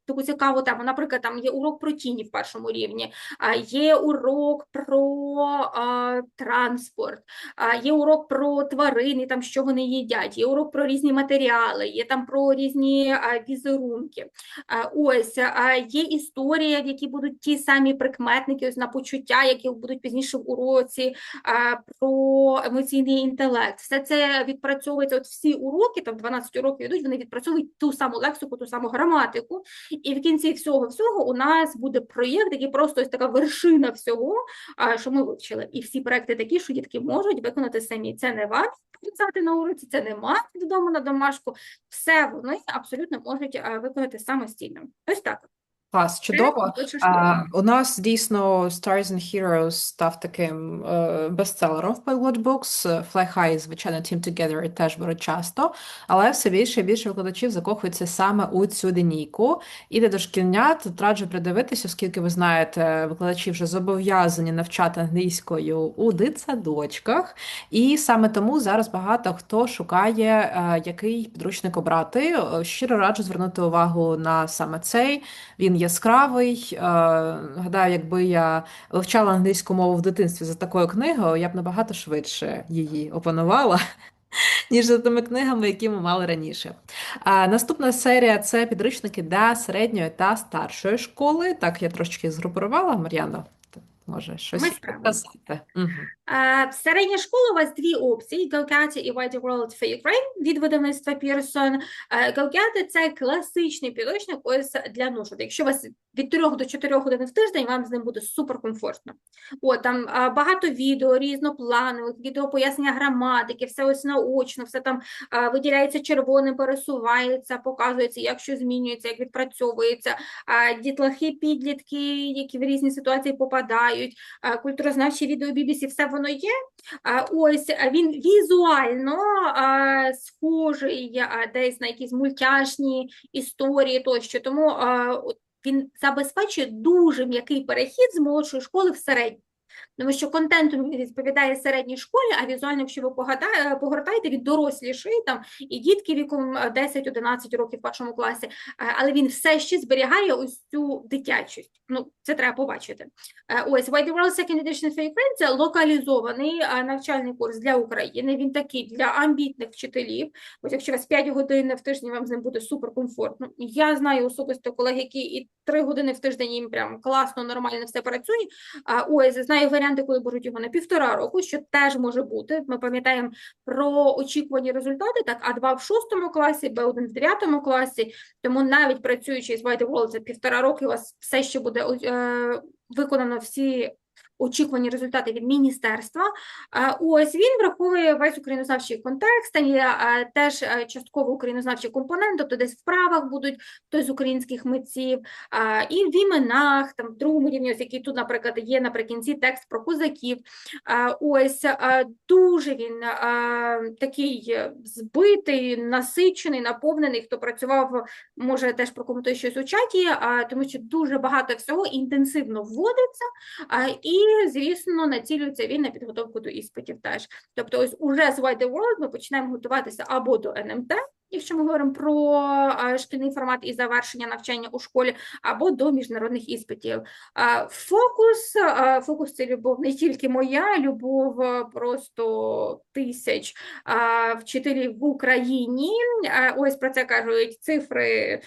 таку цікаву тему. Наприклад, там є урок про тіні в першому рівні, є урок про транспорт, є урок про тварини, там, що вони їдять, є урок про різні матеріали, є там про різні візерунки. Є історія, в якій будуть ті самі прикметники, ось на почуття, які будуть пізніше в уроці, про емоційний інтелект. Все це відпрацьовується, всі уроки, там 12 уроків йдуть, вони відпрацьовують ту саму лексику, ту саму граматику, і в кінці всього у нас буде проєкт, який просто ось така вершина всього, що ми вивчили. І всі проекти такі, що дітки можуть виконати самі. Це не вам писати на уроці, це не мати додому на домашку, все вони абсолютно можуть виконати самостійно. Ось так. Клас, чудово. У нас дійсно Stars and Heroes став таким бестселером в Polyglot Books. Fly High, звичайно, Team Together теж беруть часто, але все більше і більше викладачів закохуються саме у цю лінійку. І для дошкільнят тут раджу придивитися, оскільки ви знаєте, викладачі вже зобов'язані навчати англійською у дитсадочках. І саме тому зараз багато хто шукає, який підручник обрати. Щиро раджу звернути увагу на саме цей. Він яскравий. Гадаю, якби я вивчала англійську мову в дитинстві за такою книгою, я б набагато швидше її опанувала, ніж за тими книгами, які ми мали раніше. Наступна серія – це підручники для середньої та старшої школи. Так, я трошки згрупувала, Мар'яно. Може, щось сказати. Середня школа у вас 2 опції – GoGetter і Wider World for Ukraine від видавництва Pearson. GoGetter – це класичний підручник ось для ношок. Якщо у вас від 3 до 4 годин в тиждень, вам з ним буде суперкомфортно. Там багато відео, різнопланових, відео пояснення граматики, все ось наочно, все там виділяється червоним, пересувається, показується, як що змінюється, як відпрацьовується. Дітлахи, підлітки, які в різні ситуації попадають, культурознавчі відео BBC, все воно є. Ось він візуально схожий десь на якісь мультяшні історії тощо, тому він забезпечує дуже м'який перехід з молодшої школи в середню. Тому що контентом він відповідає середній школі, а візуально, якщо ви погортаєте, він доросліший, там і дітки віком 10-11 років в першому класі, але він все ще зберігає ось цю дитячість. Це треба побачити. Ось Wider World Second Edition for Ukraine – це локалізований навчальний курс для України. Він такий для амбітних вчителів. Ось якщо у вас 5 годин в тиждень, вам з ним буде суперкомфортно. Я знаю особисто колег, які і 3 години в тиждень їм прям класно, нормально все працює. Ось знаю знають варіанти, коли беруть його на 1,5 року, що теж може бути. Ми пам'ятаємо про очікувані результати, так, А2 в 6 класі, Б1 в 9 класі, тому навіть працюючи з White World за 1,5 роки, у вас все ще буде виконано всі очікувані результати від міністерства. Ось він враховує весь українознавчий контекст, теж частково українознавчий компонент, тобто десь в правах будуть хтось з українських митців, і в іменах, там, в другому рівні, ось який тут, наприклад, є наприкінці текст про козаків. Ось дуже він такий збитий, насичений, наповнений. Хто працював, може теж прокоментує щось у чаті, тому що дуже багато всього інтенсивно вводиться, і звісно, націлюється він на підготовку до іспитів теж. Тобто ось уже з White World ми починаємо готуватися або до НМТ, якщо ми говоримо про шкільний формат і завершення навчання у школі, або до міжнародних іспитів. Фокус – це любов не тільки моя, любов просто тисяч вчителів в Україні. Ось про це кажуть цифри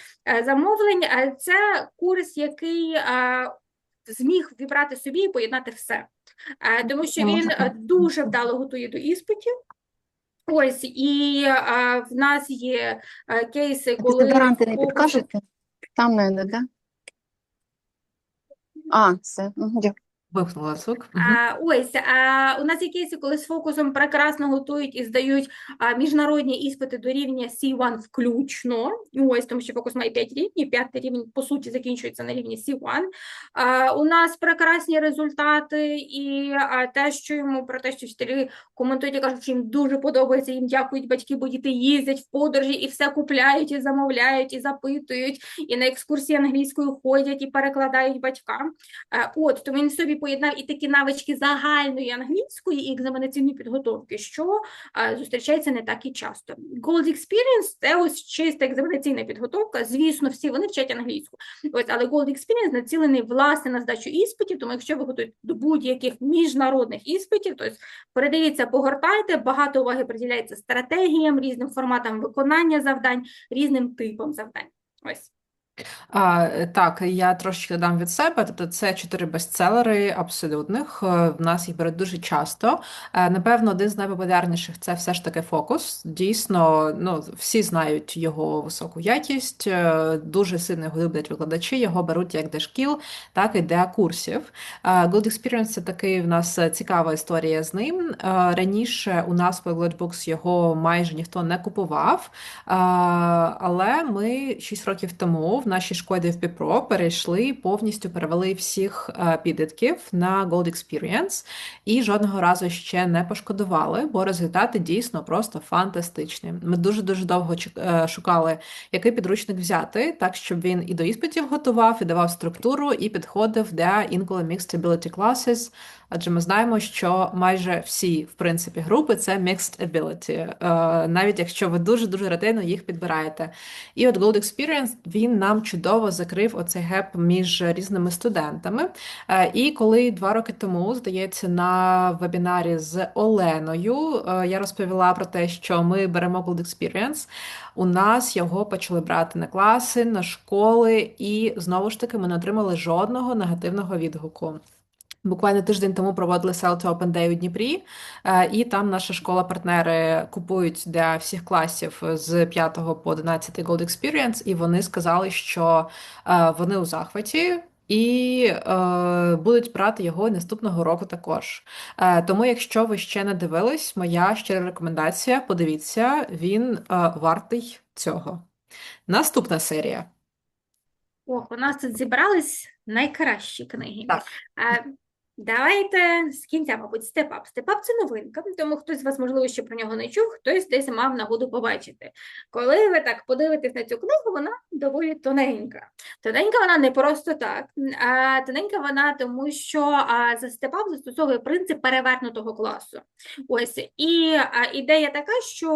замовлень. Це курс, який зміг вібрати собі і поєднати все. Тому що він дуже вдало готує до іспитів. Ось, і в нас є кейси, коли... Дезодоранти не підкажете? Там не, да? Це, дякую. Вимкнула звук. Ось, у нас є кейси, коли з фокусом прекрасно готують і здають міжнародні іспити до рівня C1 включно. Ось, тому що фокус має 5 рівнів, 5-й рівень, по суті, закінчується на рівні C1. У нас прекрасні результати, і теж чуємо про те, що вчителі коментують і кажуть, що їм дуже подобається, їм дякують батьки, бо діти їздять в подорожі і все купляють, і замовляють, і запитують, і на екскурсії англійською ходять, і перекладають батькам. От, тому він собі поєднав і такі навички загальної англійської і екзаменаційної підготовки, що зустрічається не так і часто. Gold Experience – це ось чиста екзаменаційна підготовка. Звісно, всі вони вчать англійську. Ось, але Gold Experience націлений, власне, на здачу іспитів, тому якщо ви готуєте до будь-яких міжнародних іспитів, то передивіться, погортайте, багато уваги приділяється стратегіям, різним форматам виконання завдань, різним типам завдань. Ось. Так, я трошки додам від себе, тобто це 4 бестселери абсолютних, в нас їх беруть дуже часто. Напевно, один з найпопулярніших – це все ж таки фокус. Дійсно, всі знають його високу якість, дуже сильно його люблять викладачі, його беруть як для шкіл, так і для курсів. Gold Experience – це такий в нас цікава історія з ним. Раніше у нас по Global Books його майже ніхто не купував, але ми 6 років тому в нашій школі в ПІПРО повністю перевели всіх підлітків на Gold Experience і жодного разу ще не пошкодували, бо результати дійсно просто фантастичні. Ми дуже-дуже довго шукали, який підручник взяти, так, щоб він і до іспитів готував, і давав структуру, і підходив для інколи Mixed Ability Classes, адже ми знаємо, що майже всі, в принципі, групи – це Mixed Ability, навіть якщо ви дуже-дуже ретельно їх підбираєте. І от Gold Experience, він нам чудово закрив оцей геп між різними студентами. І коли 2 роки тому, здається, на вебінарі з Оленою я розповіла про те, що ми беремо Gold Experience, у нас його почали брати на класи, на школи, і знову ж таки ми не отримали жодного негативного відгуку. Буквально тиждень тому проводили Sell to Open Day у Дніпрі, і там наша школа-партнери купують для всіх класів з 5 по 11 Gold Experience, і вони сказали, що вони у захваті, і будуть брати його наступного року також. Тому, якщо ви ще не дивились, моя щира рекомендація, подивіться, він вартий цього. Наступна серія. У нас тут зібрались найкращі книги. Так. Давайте з кінця, мабуть, SpeakOut. SpeakOut – це новинка, тому хтось з вас, можливо, ще про нього не чув, хтось десь мав нагоду побачити. Коли ви так подивитесь на цю книгу, вона доволі тоненька. Тоненька вона не просто так, а тоненька вона тому, що за SpeakOut застосовує принцип перевернутого класу. Ось, і ідея така, що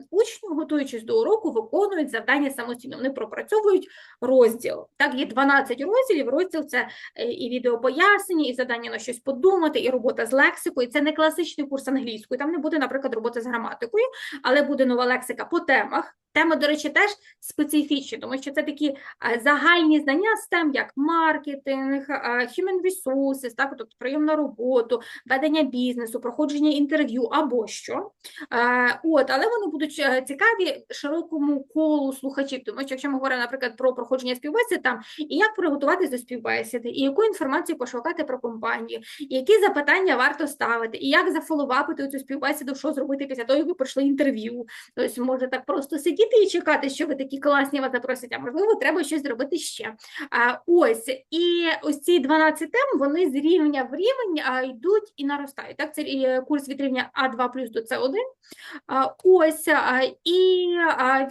учні, готуючись до уроку, виконують завдання самостійно. Вони пропрацьовують розділ. Так, є 12 розділів. Розділ – це і відеопояснення, і завдання завдання на щось подумати, і робота з лексикою. Це не класичний курс англійської, там не буде, наприклад, роботи з граматикою, але буде нова лексика по темах. Теми, до речі, теж специфічні, тому що це такі загальні знання з тем, як маркетинг, human resources, так, тобто прийом на роботу, ведення бізнесу, проходження інтерв'ю або що. Але вони будуть цікаві широкому колу слухачів, тому що якщо ми говоримо, наприклад, про проходження співбесід, там, і як приготуватись до співбесіди, і яку інформацію пошукати про компанію, і які запитання варто ставити, і як зафоловапити цю співбесіду, що зробити після того, як ви пройшли інтерв'ю. Тобто, може так просто сидіти і чекати, що ви такі класні вас запросять, а можливо, треба щось зробити ще. І ось ці 12 тем, вони з рівня в рівень йдуть і наростають. Так, це курс від рівня А2 плюс до С1.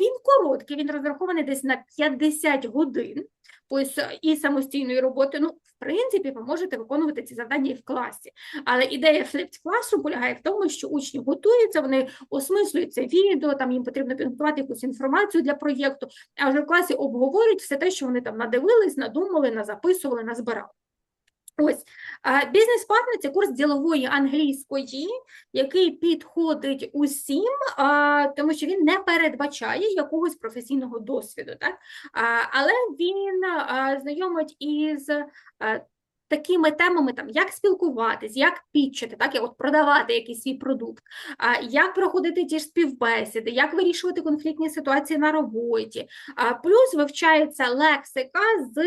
Він короткий, він розрахований десь на 50 годин. Ось і самостійної роботи. Ну, в принципі, ви можете виконувати ці завдання і в класі. Але ідея Flipped Classroom полягає в тому, що учні готуються, вони осмислюють це відео, там їм потрібно підготувати якусь інформацію для проєкту, а вже в класі обговорюють все те, що вони там надивились, надумали, назаписували, назбирали. Ось, бізнес-партнер – це курс ділової англійської, який підходить усім, тому що він не передбачає якогось професійного досвіду, так? Але він знайомить із такими темами, там, як спілкуватись, як пітчити, так, як продавати якийсь свій продукт, як проходити ті ж співбесіди, як вирішувати конфліктні ситуації на роботі. Плюс вивчається лексика з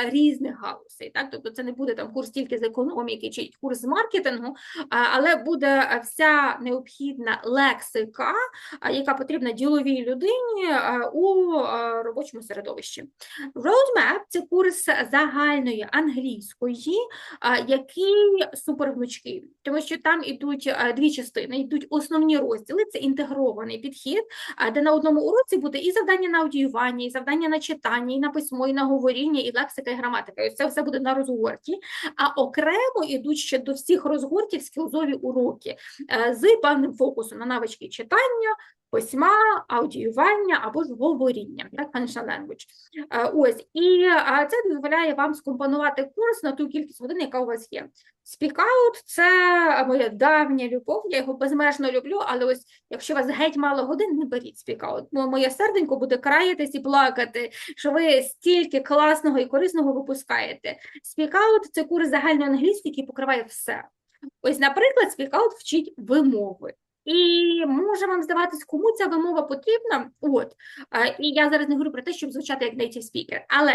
різних галузей. Так? Тобто це не буде там курс тільки з економіки чи курс з маркетингу, але буде вся необхідна лексика, яка потрібна діловій людині у робочому середовищі. Roadmap – це курс загальної англійської, який супергнучкий, тому що там йдуть дві частини, йдуть основні розділи, це інтегрований підхід, де на одному уроці буде і завдання на аудіювання, і завдання на читання, і на письмо, і на говоріння, і лексика, і граматика. Ось це все буде на розгорті, а окремо йдуть ще до всіх розгортів скілзові уроки з певним фокусом на навички читання, письма, аудіювання або ж говоріння, так, functional language. Ось, і це дозволяє вам скомпонувати курс на ту кількість годин, яка у вас є. SpeakOut – це моя давня любов, я його безмежно люблю, але ось, якщо у вас геть мало годин, не беріть SpeakOut. Моє серденько буде краятись і плакати, що ви стільки класного і корисного випускаєте. SpeakOut – це курс загальної англійської, який покриває все. Ось, наприклад, SpeakOut вчить вимови. І може вам здаватись, кому ця вимова потрібна, і я зараз не говорю про те, щоб звучати як native speaker, але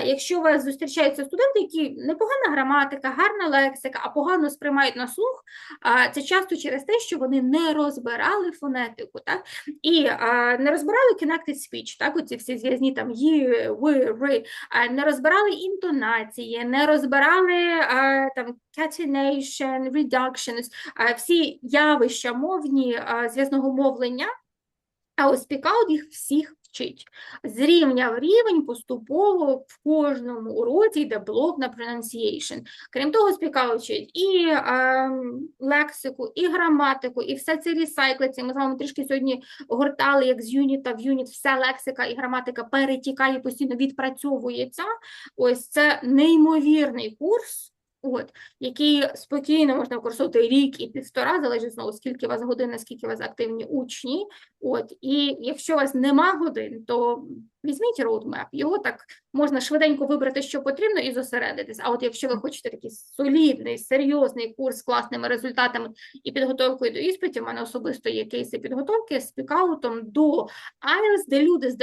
якщо у вас зустрічаються студенти, які непогана граматика, гарна лексика, а погано сприймають на слух, це часто через те, що вони не розбирали фонетику, так, і не розбирали connected speech, так, оці всі зв'язні там «ї», «ви», «ри», не розбирали інтонації, не розбирали там catenation, reductions, всі явища мовні зв'язного мовлення, а ось SpeakOut їх всіх вчить. З рівня в рівень поступово в кожному уроці йде блок на pronunciation. Крім того, SpeakOut вчить і лексику, і граматику, і все це ресайклиться. Ми з вами трішки сьогодні гортали, як з юніта в юніт вся лексика і граматика перетікає, постійно відпрацьовується. Ось це неймовірний курс, який спокійно можна використовувати рік і півтора, залежить знову, скільки у вас годин, наскільки у вас активні учні. І якщо у вас нема годин, то візьміть roadmap, його так можна швиденько вибрати, що потрібно, і зосередитись. А от якщо ви хочете такий солідний, серйозний курс з класними результатами і підготовкою до іспитів, у мене особисто є кейси підготовки з SpeakOut до IELTS, де люди,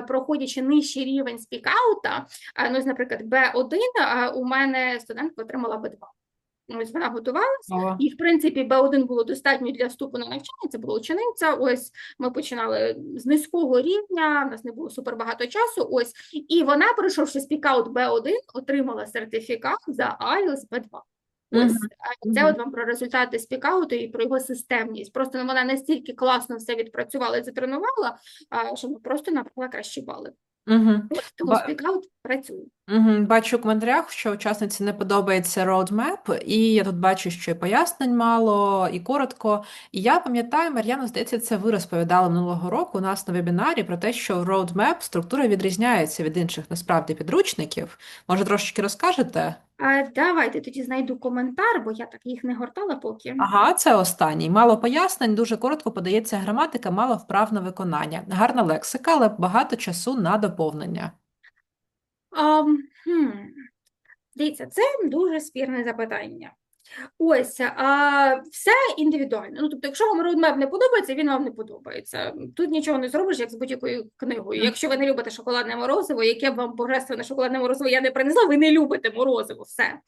проходячи нижчий рівень SpeakOut, наприклад, B1, у мене студентка отримала B2. Ось вона готувалася, і, в принципі, B1 було достатньо для вступу на навчання, це була учениця, ось ми починали з низького рівня, у нас не було супербагато часу, ось, і вона, пройшовши SpeakOut B1, отримала сертифікат за IELTS B2. Ось, це вам про результати SpeakOut і про його системність. Просто вона настільки класно все відпрацювала і затренувала, що ми просто набрала кращі бали. Тому SpeakOut працює. Бачу в коментарях, що учасниці не подобається roadmap, і я тут бачу, що і пояснень мало, і коротко. І я пам'ятаю, Мар'яна, здається, це ви розповідали минулого року у нас на вебінарі про те, що roadmap структура відрізняється від інших, насправді, підручників. Може, трошечки розкажете? Давайте тоді знайду коментар, бо я так їх не гортала поки. Ага, це останній. Мало пояснень, дуже коротко подається граматика, мало вправ на виконання. Гарна лексика, але багато часу на доповнення. Дивіться, це дуже спірне запитання. Ось, все індивідуально. Ну, тобто, якщо вам роудмеп не подобається, він вам не подобається. Тут нічого не зробиш, як з будь-якою книгою. Якщо ви не любите шоколадне морозиво, яке б вам божественне шоколадне морозиво я не принесла, ви не любите морозиво, все.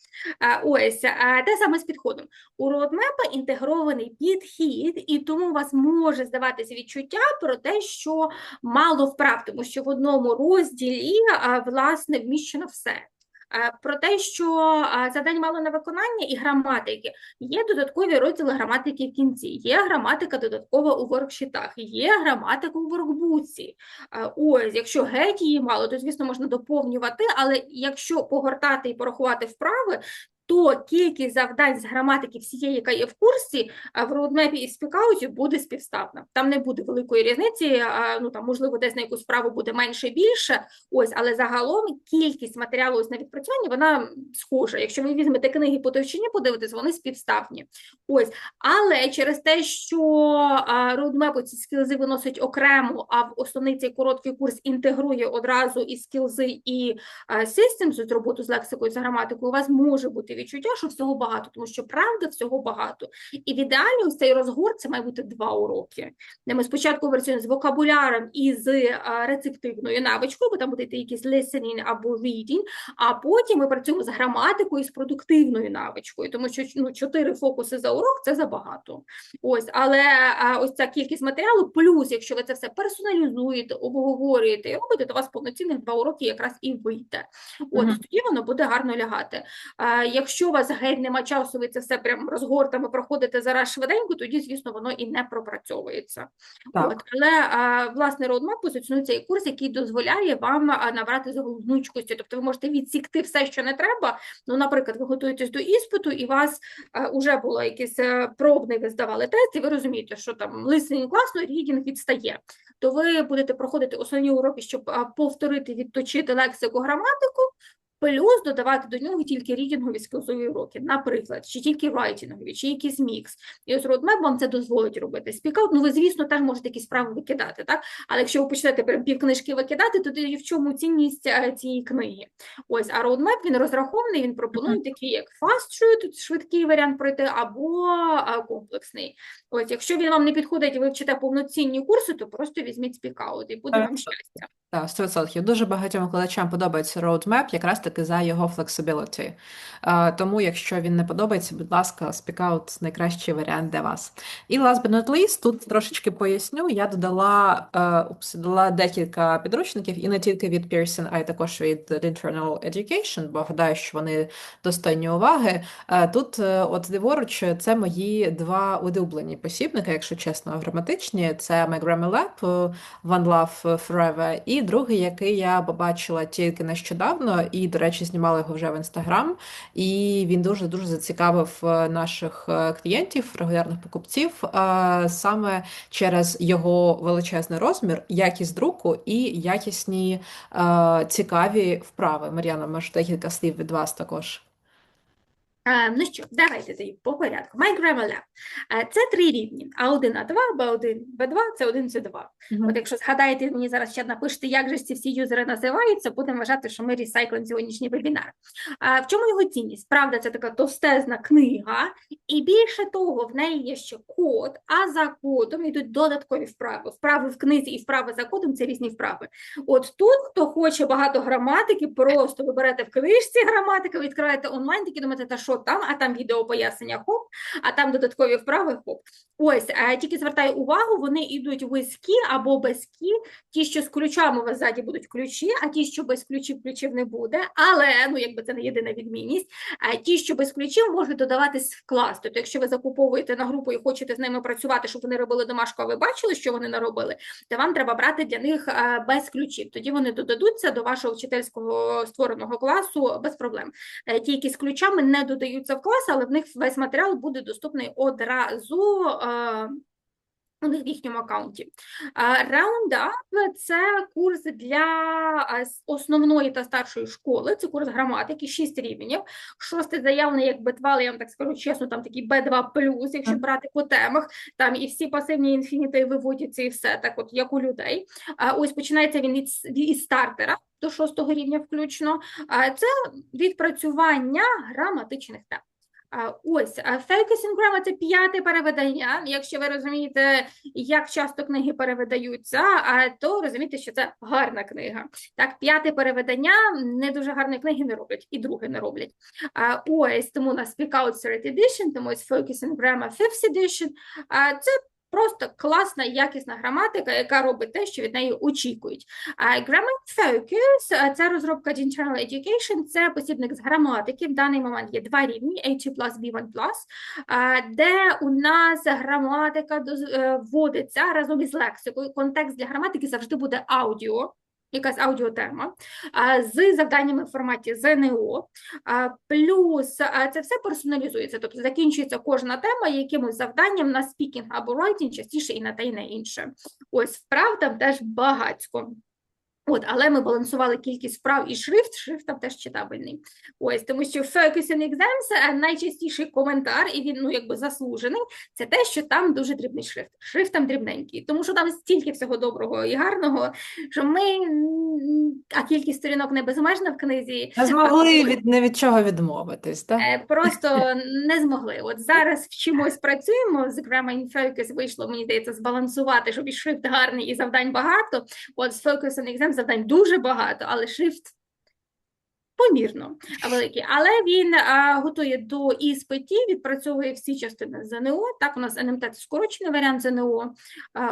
Ось, те саме з підходом. У роудмепа інтегрований підхід, і тому у вас може здаватися відчуття про те, що мало вправ, тому що в одному розділі, власне, вміщено все. Про те, що завдань мало на виконання і граматики. Є додаткові розділи граматики в кінці, є граматика додаткова у воркшітах, є граматика у воркбуці. Ось, якщо геть її мало, то, звісно, можна доповнювати, але якщо погортати і порахувати вправи, то кількість завдань з граматики всієї, яка є в курсі, в роудмепі і SpeakOut буде співставна. Там не буде великої різниці, ну там, можливо, десь на якусь справу буде менше-більше, ось, але загалом кількість матеріалу ось на відпрацювання, вона схожа. Якщо ви візьмете книги по товщині, подивитесь, вони співставні. Ось, але через те, що роудмеп ці скілзи виносить окремо, а в основний цей короткий курс інтегрує одразу і скілзи, і systems, роботу з лексикою, з граматикою, у вас може бути відчуття, що всього багато, тому що правда всього багато. І в ідеалі ось цей розгор, це має бути 2 уроки, де ми спочатку працюємо з вокабуляром і з рецептивною навичкою, бо там буде якийсь listening або reading, а потім ми працюємо з граматикою і з продуктивною навичкою, тому що 4 фокуси за урок – це забагато. Ось, але ось ця кількість матеріалу, плюс, якщо ви це все персоналізуєте, обговорюєте і робите, то у вас повноцінних 2 уроки якраз і вийде. От, тоді воно буде гарно лягати. Якщо у вас геть нема часу, ви це все прям розгортами проходите зараз швиденько, тоді, звісно, воно і не пропрацьовується. От, але, власне, роудмеп позиціонує цей курс, який дозволяє вам набрати з гнучкості. Тобто ви можете відсікти все, що не треба. Ну, наприклад, ви готуєтесь до іспиту, і у вас вже було якийсь пробний, ви здавали тест, і ви розумієте, що там listening класно, reading відстає. То ви будете проходити основні уроки, щоб повторити, відточити лексику, граматику, плюс додавати до нього тільки рідінгові скілзові уроки, наприклад, чи тільки райтінгові, чи якийсь мікс. І ось роудмеп вам це дозволить робити. SpeakOut, ну ви, звісно, теж можете якісь справи викидати, так? Але якщо ви почнете прям півкнижки викидати, то тоді в чому цінність цієї книги? Ось, а роудмеп, він розрахований, він пропонує такий, як fast shoot, швидкий варіант пройти, або комплексний. Ось, якщо він вам не підходить і ви вчите повноцінні курси, то просто візьміть SpeakOut і буде вам щастя. Так, 100%. Дуже багатьом викладачам подобається roadmap, якраз таки за його flexibility. Тому, якщо він не подобається, будь ласка, SpeakOut – найкращий варіант для вас. І last but not least, тут трошечки поясню, я додала декілька підручників, і не тільки від Pearson, а й також від Internal Education, бо гадаю, що вони достойні уваги. Тут, от ліворуч, це мої 2 улюблені посібники, якщо чесно, граматичні. Це My Grammar Lab, One Love Forever, і другий, який я побачила тільки нещодавно, і, до речі, знімала його вже в Instagram, і він дуже-дуже зацікавив наших клієнтів, регулярних покупців, саме через його величезний розмір, якість друку і якісні цікаві вправи. Мар'яна, може, декілька слів від вас також. Ну що, давайте тоді по порядку. My Grammar Lab. Це 3 рівні. А1, А2, Б1, Б2, С1, С2. От якщо згадаєте, мені зараз ще напишете, як же ці всі юзери називаються, будемо вважати, що ми ресайклимо сьогоднішній вебінар. В чому його цінність? Правда, це така товстезна книга, і більше того, в неї є ще код, а за кодом йдуть додаткові вправи. Вправи в книзі і вправи за кодом – це різні вправи. От тут, хто хоче багато граматики, просто ви берете в книжці граматики, відкриваєте онлайн, такі думаєте, та що там, а там відео пояснення, хоп, а там додаткові вправи, хоп. Ось, тільки звертаю увагу, вони йдуть with key або без key. Ті, що з ключами у вас ззаді будуть ключі, а ті, що без ключів не буде. Але, ну, якби це не єдина відмінність, ті, що без ключів, можуть додаватись в клас. Тобто, якщо ви закуповуєте на групу і хочете з ними працювати, щоб вони робили домашку, а ви бачили, що вони наробили, то вам треба брати для них без ключів. Тоді вони додадуться до вашого вчительського створеного класу без проблем. Ті, які з ключами, не додаються в клас, але в них весь матеріал буде доступний одразу у них в їхньому аккаунті. Roundup – це курс для основної та старшої школи, це курс граматики, 6 рівнів. 6 заявлений як B2, я вам так скажу чесно, там такий B2+, якщо брати по темах, там і всі пасивні інфінітиви виводяться і все, так от, як у людей. Ось починається він із стартера до 6 рівня включно. Це відпрацювання граматичних тем. Ось, Focus on Grammar – це 5 перевидання. Якщо ви розумієте, як часто книги перевидаються, то розумієте, що це гарна книга. Так, 5 перевидання не дуже гарної книги не роблять, і друге не роблять. Ось, тому у нас SpeakOut 3rd edition, тому ось Focus on Grammar 5th edition. Це просто класна, якісна граматика, яка робить те, що від неї очікують. Grammar Focus – це розробка Internal Education, це посібник з граматики. В даний момент є 2 рівні, A2+, B1+, де у нас граматика вводиться разом із лексикою. Контекст для граматики завжди буде аудіо, якась аудіотема, з завданнями в форматі ЗНО, плюс це все персоналізується, тобто закінчується кожна тема якимось завданням на speaking або writing, частіше і на те, і на інше. Ось вправ там теж багатько. От, але ми балансували кількість вправ і шрифт там теж читабельний. Ось, тому що Focus on Exams найчастіший коментар, і він, ну, якби заслужений, це те, що там дуже дрібний шрифт. Шрифт там дрібненький, тому що там стільки всього доброго і гарного, що ми, а кількість сторінок не безмежна в книзі. Не змогли ні від чого відмовитись, так? Просто не змогли. От зараз вчимось, працюємо, з Grammar in Focus вийшло, мені здається, збалансувати, щоб і шрифт гарний, і завдань багато. От з Focus on Exams завдань дуже багато, але шрифт помірно великий. Але він готує до іспитів, відпрацьовує всі частини ЗНО. Так, у нас НМТ – це скорочений варіант ЗНО.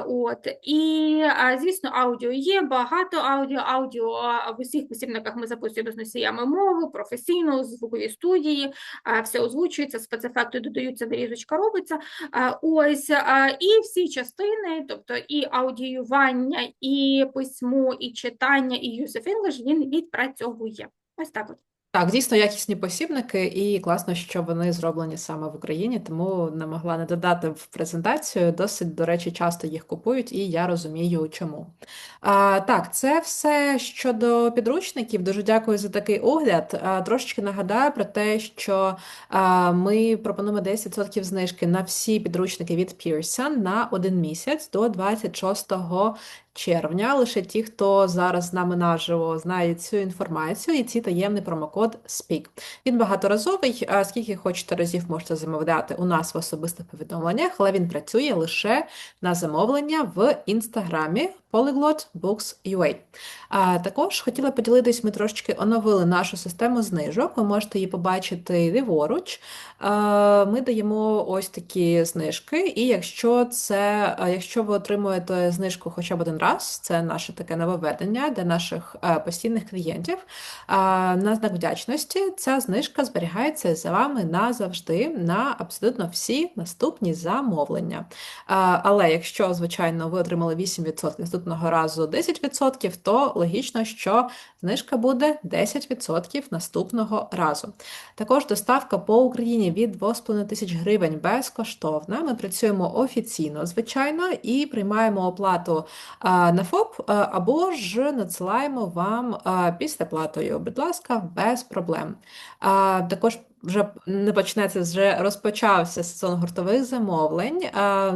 От. І, звісно, аудіо є, багато аудіо в усіх посібниках ми записуємо з носіями мови, професійно, звукові студії, все озвучується, спецефекти додаються, нарізочка робиться. Ось, і всі частини, тобто і аудіювання, і письмо, і читання, і use of English він відпрацьовує. Ось так от. Так, дійсно якісні посібники, і класно, що вони зроблені саме в Україні, тому не могла не додати в презентацію. Досить, до речі, часто їх купують, і я розумію, чому. Так, це все щодо підручників. Дуже дякую за такий огляд. Трошечки нагадаю про те, що ми пропонуємо 10% знижки на всі підручники від Pearson на 1 місяць до 26 червня. Лише ті, хто зараз з нами наживо, знають цю інформацію і цей таємний промокод SPEAK. Він багаторазовий, скільки хочете разів можете замовляти у нас в особистих повідомленнях, але він працює лише на замовлення в інстаграмі Polyglot Books UA. Також хотіла поділитись, ми трошечки оновили нашу систему знижок, ви можете її побачити ліворуч. Ми даємо ось такі знижки, і якщо ви отримуєте знижку хоча б один раз, це наше таке нововведення для наших постійних клієнтів, на знак вдячності ця знижка зберігається за вами назавжди на абсолютно всі наступні замовлення. Але якщо, звичайно, ви отримали 8%, наступного разу 10%, то логічно, що знижка буде 10% наступного разу. Також доставка по Україні від 2500 гривень безкоштовна. Ми працюємо офіційно, звичайно, і приймаємо оплату на ФОП, або ж надсилаємо вам післяплатою. Будь ласка, без проблем. Також вже розпочався сезон гуртових замовлень.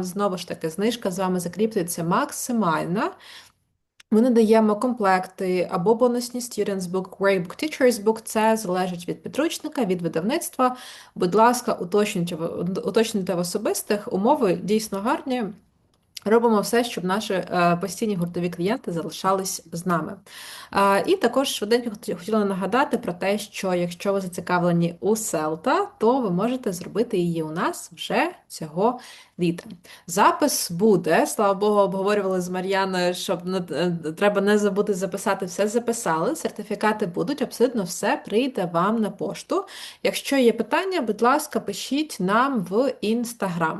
Знову ж таки, знижка з вами закріплюється максимальна. Ми надаємо комплекти або бонусні Students Book, Workbook, Teachers Book. Це залежить від підручника, від видавництва. Будь ласка, уточнюйте в особистих. Умови дійсно гарні. Робимо все, щоб наші постійні гуртові клієнти залишались з нами. І також швиденько хотіла нагадати про те, що якщо ви зацікавлені у селта, то ви можете зробити її у нас вже цього літа. Запис буде, слава Богу, обговорювали з Мар'яною, щоб треба не забути записати, все записали, сертифікати будуть, абсолютно все прийде вам на пошту. Якщо є питання, будь ласка, пишіть нам в Instagram.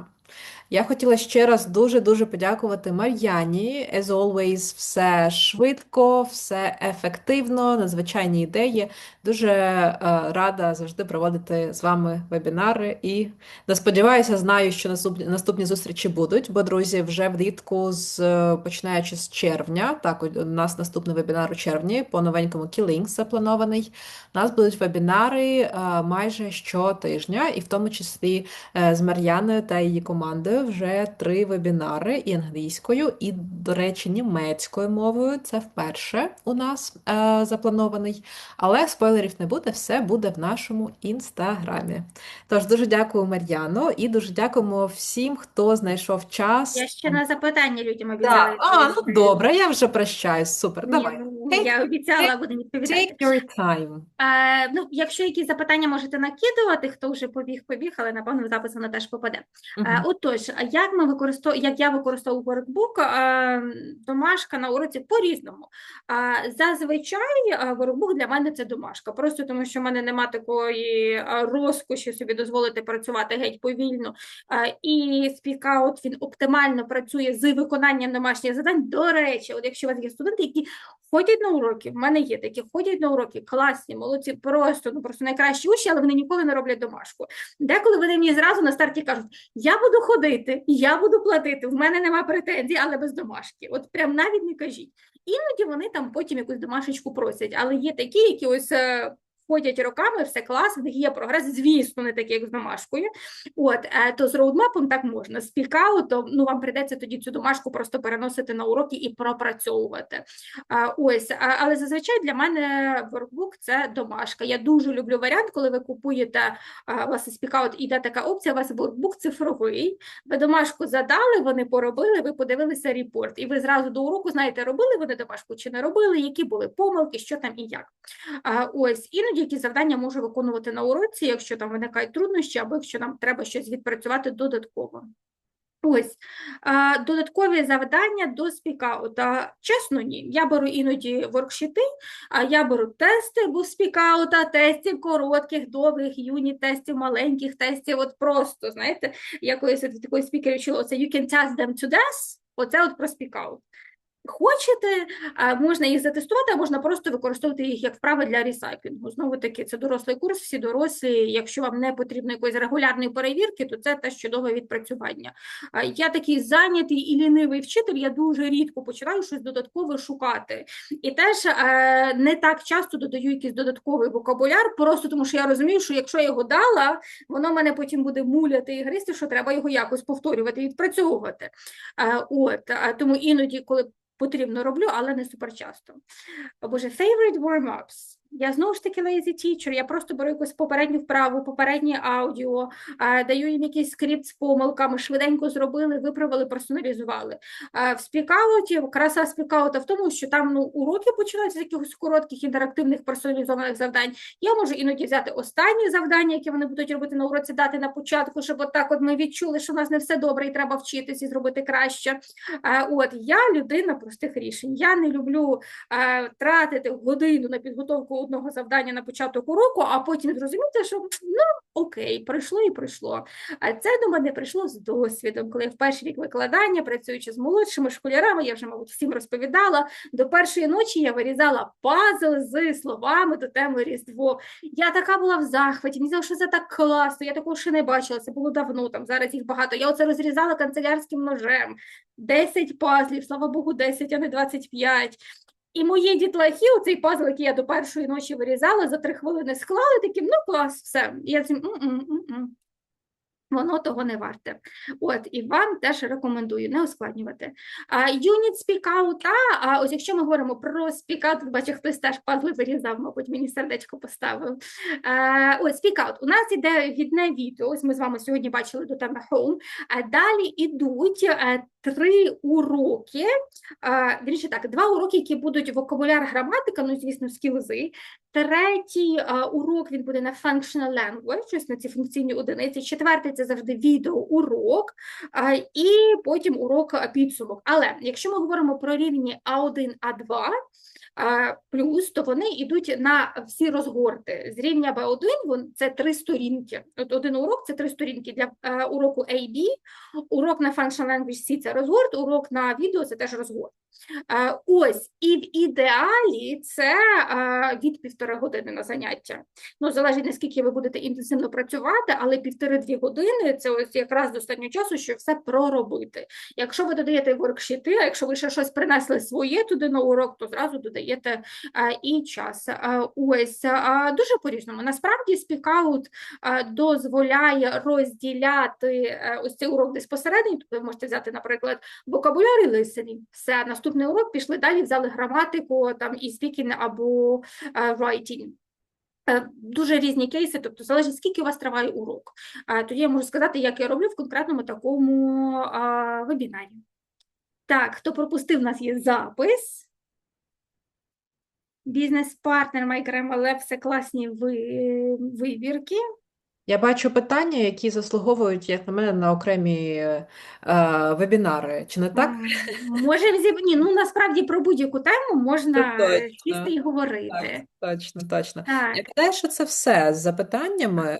Я хотіла ще раз дуже-дуже подякувати Мар'яні. As always, все швидко, все ефективно, надзвичайні ідеї. Дуже рада завжди проводити з вами вебінари. І сподіваюся, знаю, що наступні зустрічі будуть, бо, друзі, вже влітку, починаючи з червня, так, у нас наступний вебінар у червні по новенькому Key Links запланований. У нас будуть вебінари майже щотижня, і в тому числі з Мар'яною та її командою вже 3 вебінари і англійською, і, до речі, німецькою мовою. Це вперше у нас запланований. Але спойлерів не буде, все буде в нашому інстаграмі. Тож, дуже дякую, Мар'яно, і дуже дякуємо всім, хто знайшов час. Я ще на запитання людям обіцяла. Ну добре, я вже прощаюсь. Супер, давай. Я обіцяла, буду відповідати. Take your time. Ну, якщо якісь запитання можете накидувати, хто вже побіг, але, напевно, в запис воно теж попаде. Отож, як я використовую воркбук, домашка на уроці по-різному. Зазвичай воркбук для мене це домашка, просто тому що в мене нема такої розкоші собі дозволити працювати геть повільно. І SpeakOut, він оптимально працює з виконанням домашніх завдань. До речі, от якщо у вас є студенти, які ходять на уроки, в мене є такі, ходять на уроки, класні, молодці, просто найкращі учні, але вони ніколи не роблять домашку. Деколи вони мені зразу на старті кажуть, я буду ходити, я буду платити, в мене нема претензій, але без домашки. От прям навіть не кажіть. Іноді вони там потім якусь домашечку просять, але є такі, які ось ходять роками, все клас, в них є прогрес, звісно, не такий, як з домашкою. То з роудмапом так можна. З SpeakOut, вам прийдеться тоді цю домашку просто переносити на уроки і пропрацьовувати. Але зазвичай для мене воркбук – це домашка. Я дуже люблю варіант, коли ви купуєте, у вас SpeakOut, іде така опція, у вас воркбук цифровий, ви домашку задали, вони поробили, ви подивилися репорт, і ви зразу до уроку знаєте, робили вони домашку чи не робили, які були помилки, що там і як. Іноді які завдання можу виконувати на уроці, якщо там виникають труднощі, або якщо нам треба щось відпрацювати додатково. Додаткові завдання до SpeakOut. Чесно, ні. Я беру іноді воркшіти, я беру тести, бо SpeakOut, тестів коротких, довгих, юніт-тестів, маленьких тестів, просто, знаєте, я колись від такої спікерів чула, оце you can test them to death, оце про SpeakOut. Хочете, можна їх затестувати, а можна просто використовувати їх як вправи для ресайклінгу. Знову-таки, це дорослий курс, всі дорослі. Якщо вам не потрібно якоїсь регулярної перевірки, то це теж чудове відпрацювання. Я такий зайнятий і лінивий вчитель, я дуже рідко починаю щось додаткове шукати. І теж не так часто додаю якийсь додатковий вокабуляр, просто тому що я розумію, що якщо я його дала, воно мене потім буде муляти і гризти, що треба його якось повторювати і відпрацьовувати. Тому іноді, коли потрібно роблю, але не суперчасто. Боже, favorite warm-ups. Я знову ж таки lazy teacher, я просто беру якусь попередню вправу, попереднє аудіо, даю їм якийсь скрипт з помилками, швиденько зробили, виправили, персоналізували. В SpeakOut, краса SpeakOut в тому, що там уроки починаються з якихось коротких інтерактивних персоналізованих завдань. Я можу іноді взяти останні завдання, які вони будуть робити на уроці, дати на початку, щоб отак ми відчули, що в нас не все добре і треба вчитись і зробити краще. Я людина простих рішень. Я не люблю тратити годину на підготовку одного завдання на початок уроку, а потім зрозуміти, що окей, пройшло і пройшло. А це до мене прийшло з досвідом, коли я в перший рік викладання, працюючи з молодшими школярами, я вже, мабуть, всім розповідала, до першої ночі я вирізала пазл з словами до теми Різдво. Я така була в захваті, мені здалося, що це так класно, я такого ще не бачила, це було давно, зараз їх багато. Я оце розрізала канцелярським ножем, 10 пазлів, слава Богу, 10, а не 25. І мої дітлахи, оцей пазл, який я до першої ночі вирізала, за 3 хвилини склали, таким, клас, все. І я воно того не варте. І вам теж рекомендую не ускладнювати. Юніт SpeakOut, ось якщо ми говоримо про SpeakOut, бачу, хтось теж пазли вирізав, мабуть, мені сердечко поставив. SpeakOut, у нас іде відне відео, ось ми з вами сьогодні бачили до теми Home, далі ідуть 3 уроки, вірніше так, 2 уроки, які будуть вокабуляр, граматика, звісно, скілзи. Третій урок, він буде на functional language, ось на ці функційні одиниці. 4-й – це завжди відеоурок, і потім урок підсумок. Але якщо ми говоримо про рівні А1, А2, плюс, то вони йдуть на всі розгорти. З рівня B1 це 3 сторінки. От один урок – це 3 сторінки для уроку AB, урок на Functional Language C – це розгорт, урок на відео – це теж розгорт. Ось, і в ідеалі це від 1,5 години на заняття. Ну, залежить, наскільки ви будете інтенсивно працювати, але 1,5-2 години – це ось якраз достатньо часу, щоб все проробити. Якщо ви додаєте воркшіти, а якщо ви ще щось принесли своє туди на урок, то зразу додаєте і час. Ось, дуже по-різному. Насправді, SpeakOut дозволяє розділяти ось цей урок десь посередині, тобто ви можете взяти, наприклад, vocabulary listening, все, наступний урок, пішли далі, взяли граматику, там, і speaking або writing. Дуже різні кейси, тобто залежить, скільки у вас триває урок. Тоді я можу сказати, як я роблю в конкретному такому вебінарі. Так, хто пропустив, у нас є запис. Бізнес-партнер, MyGrammarLab, все класні вибірки. Я бачу питання, які заслуговують, як на мене, на окремі вебінари. Чи не так? Можемо ні, ну насправді про будь-яку тему можна сісти і говорити. Так, точно. Так. Я гадаю, що це все з запитаннями.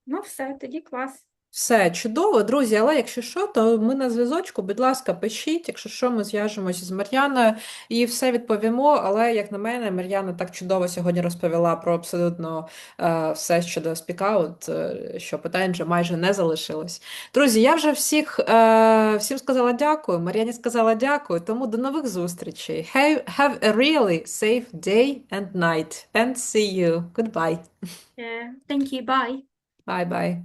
Ну все, тоді клас. Все, чудово, друзі, але якщо що, то ми на зв'язочку, будь ласка, пишіть, якщо що, ми зв'яжемося з Мар'яною і все відповімо, але, як на мене, Мар'яна так чудово сьогодні розповіла про абсолютно все щодо SpeakOut, що питань вже майже не залишилось. Друзі, я вже всім сказала дякую, Мар'яні сказала дякую, тому до нових зустрічей. Have a really safe day and night, and see you. Goodbye. Thank you, bye. Bye-bye.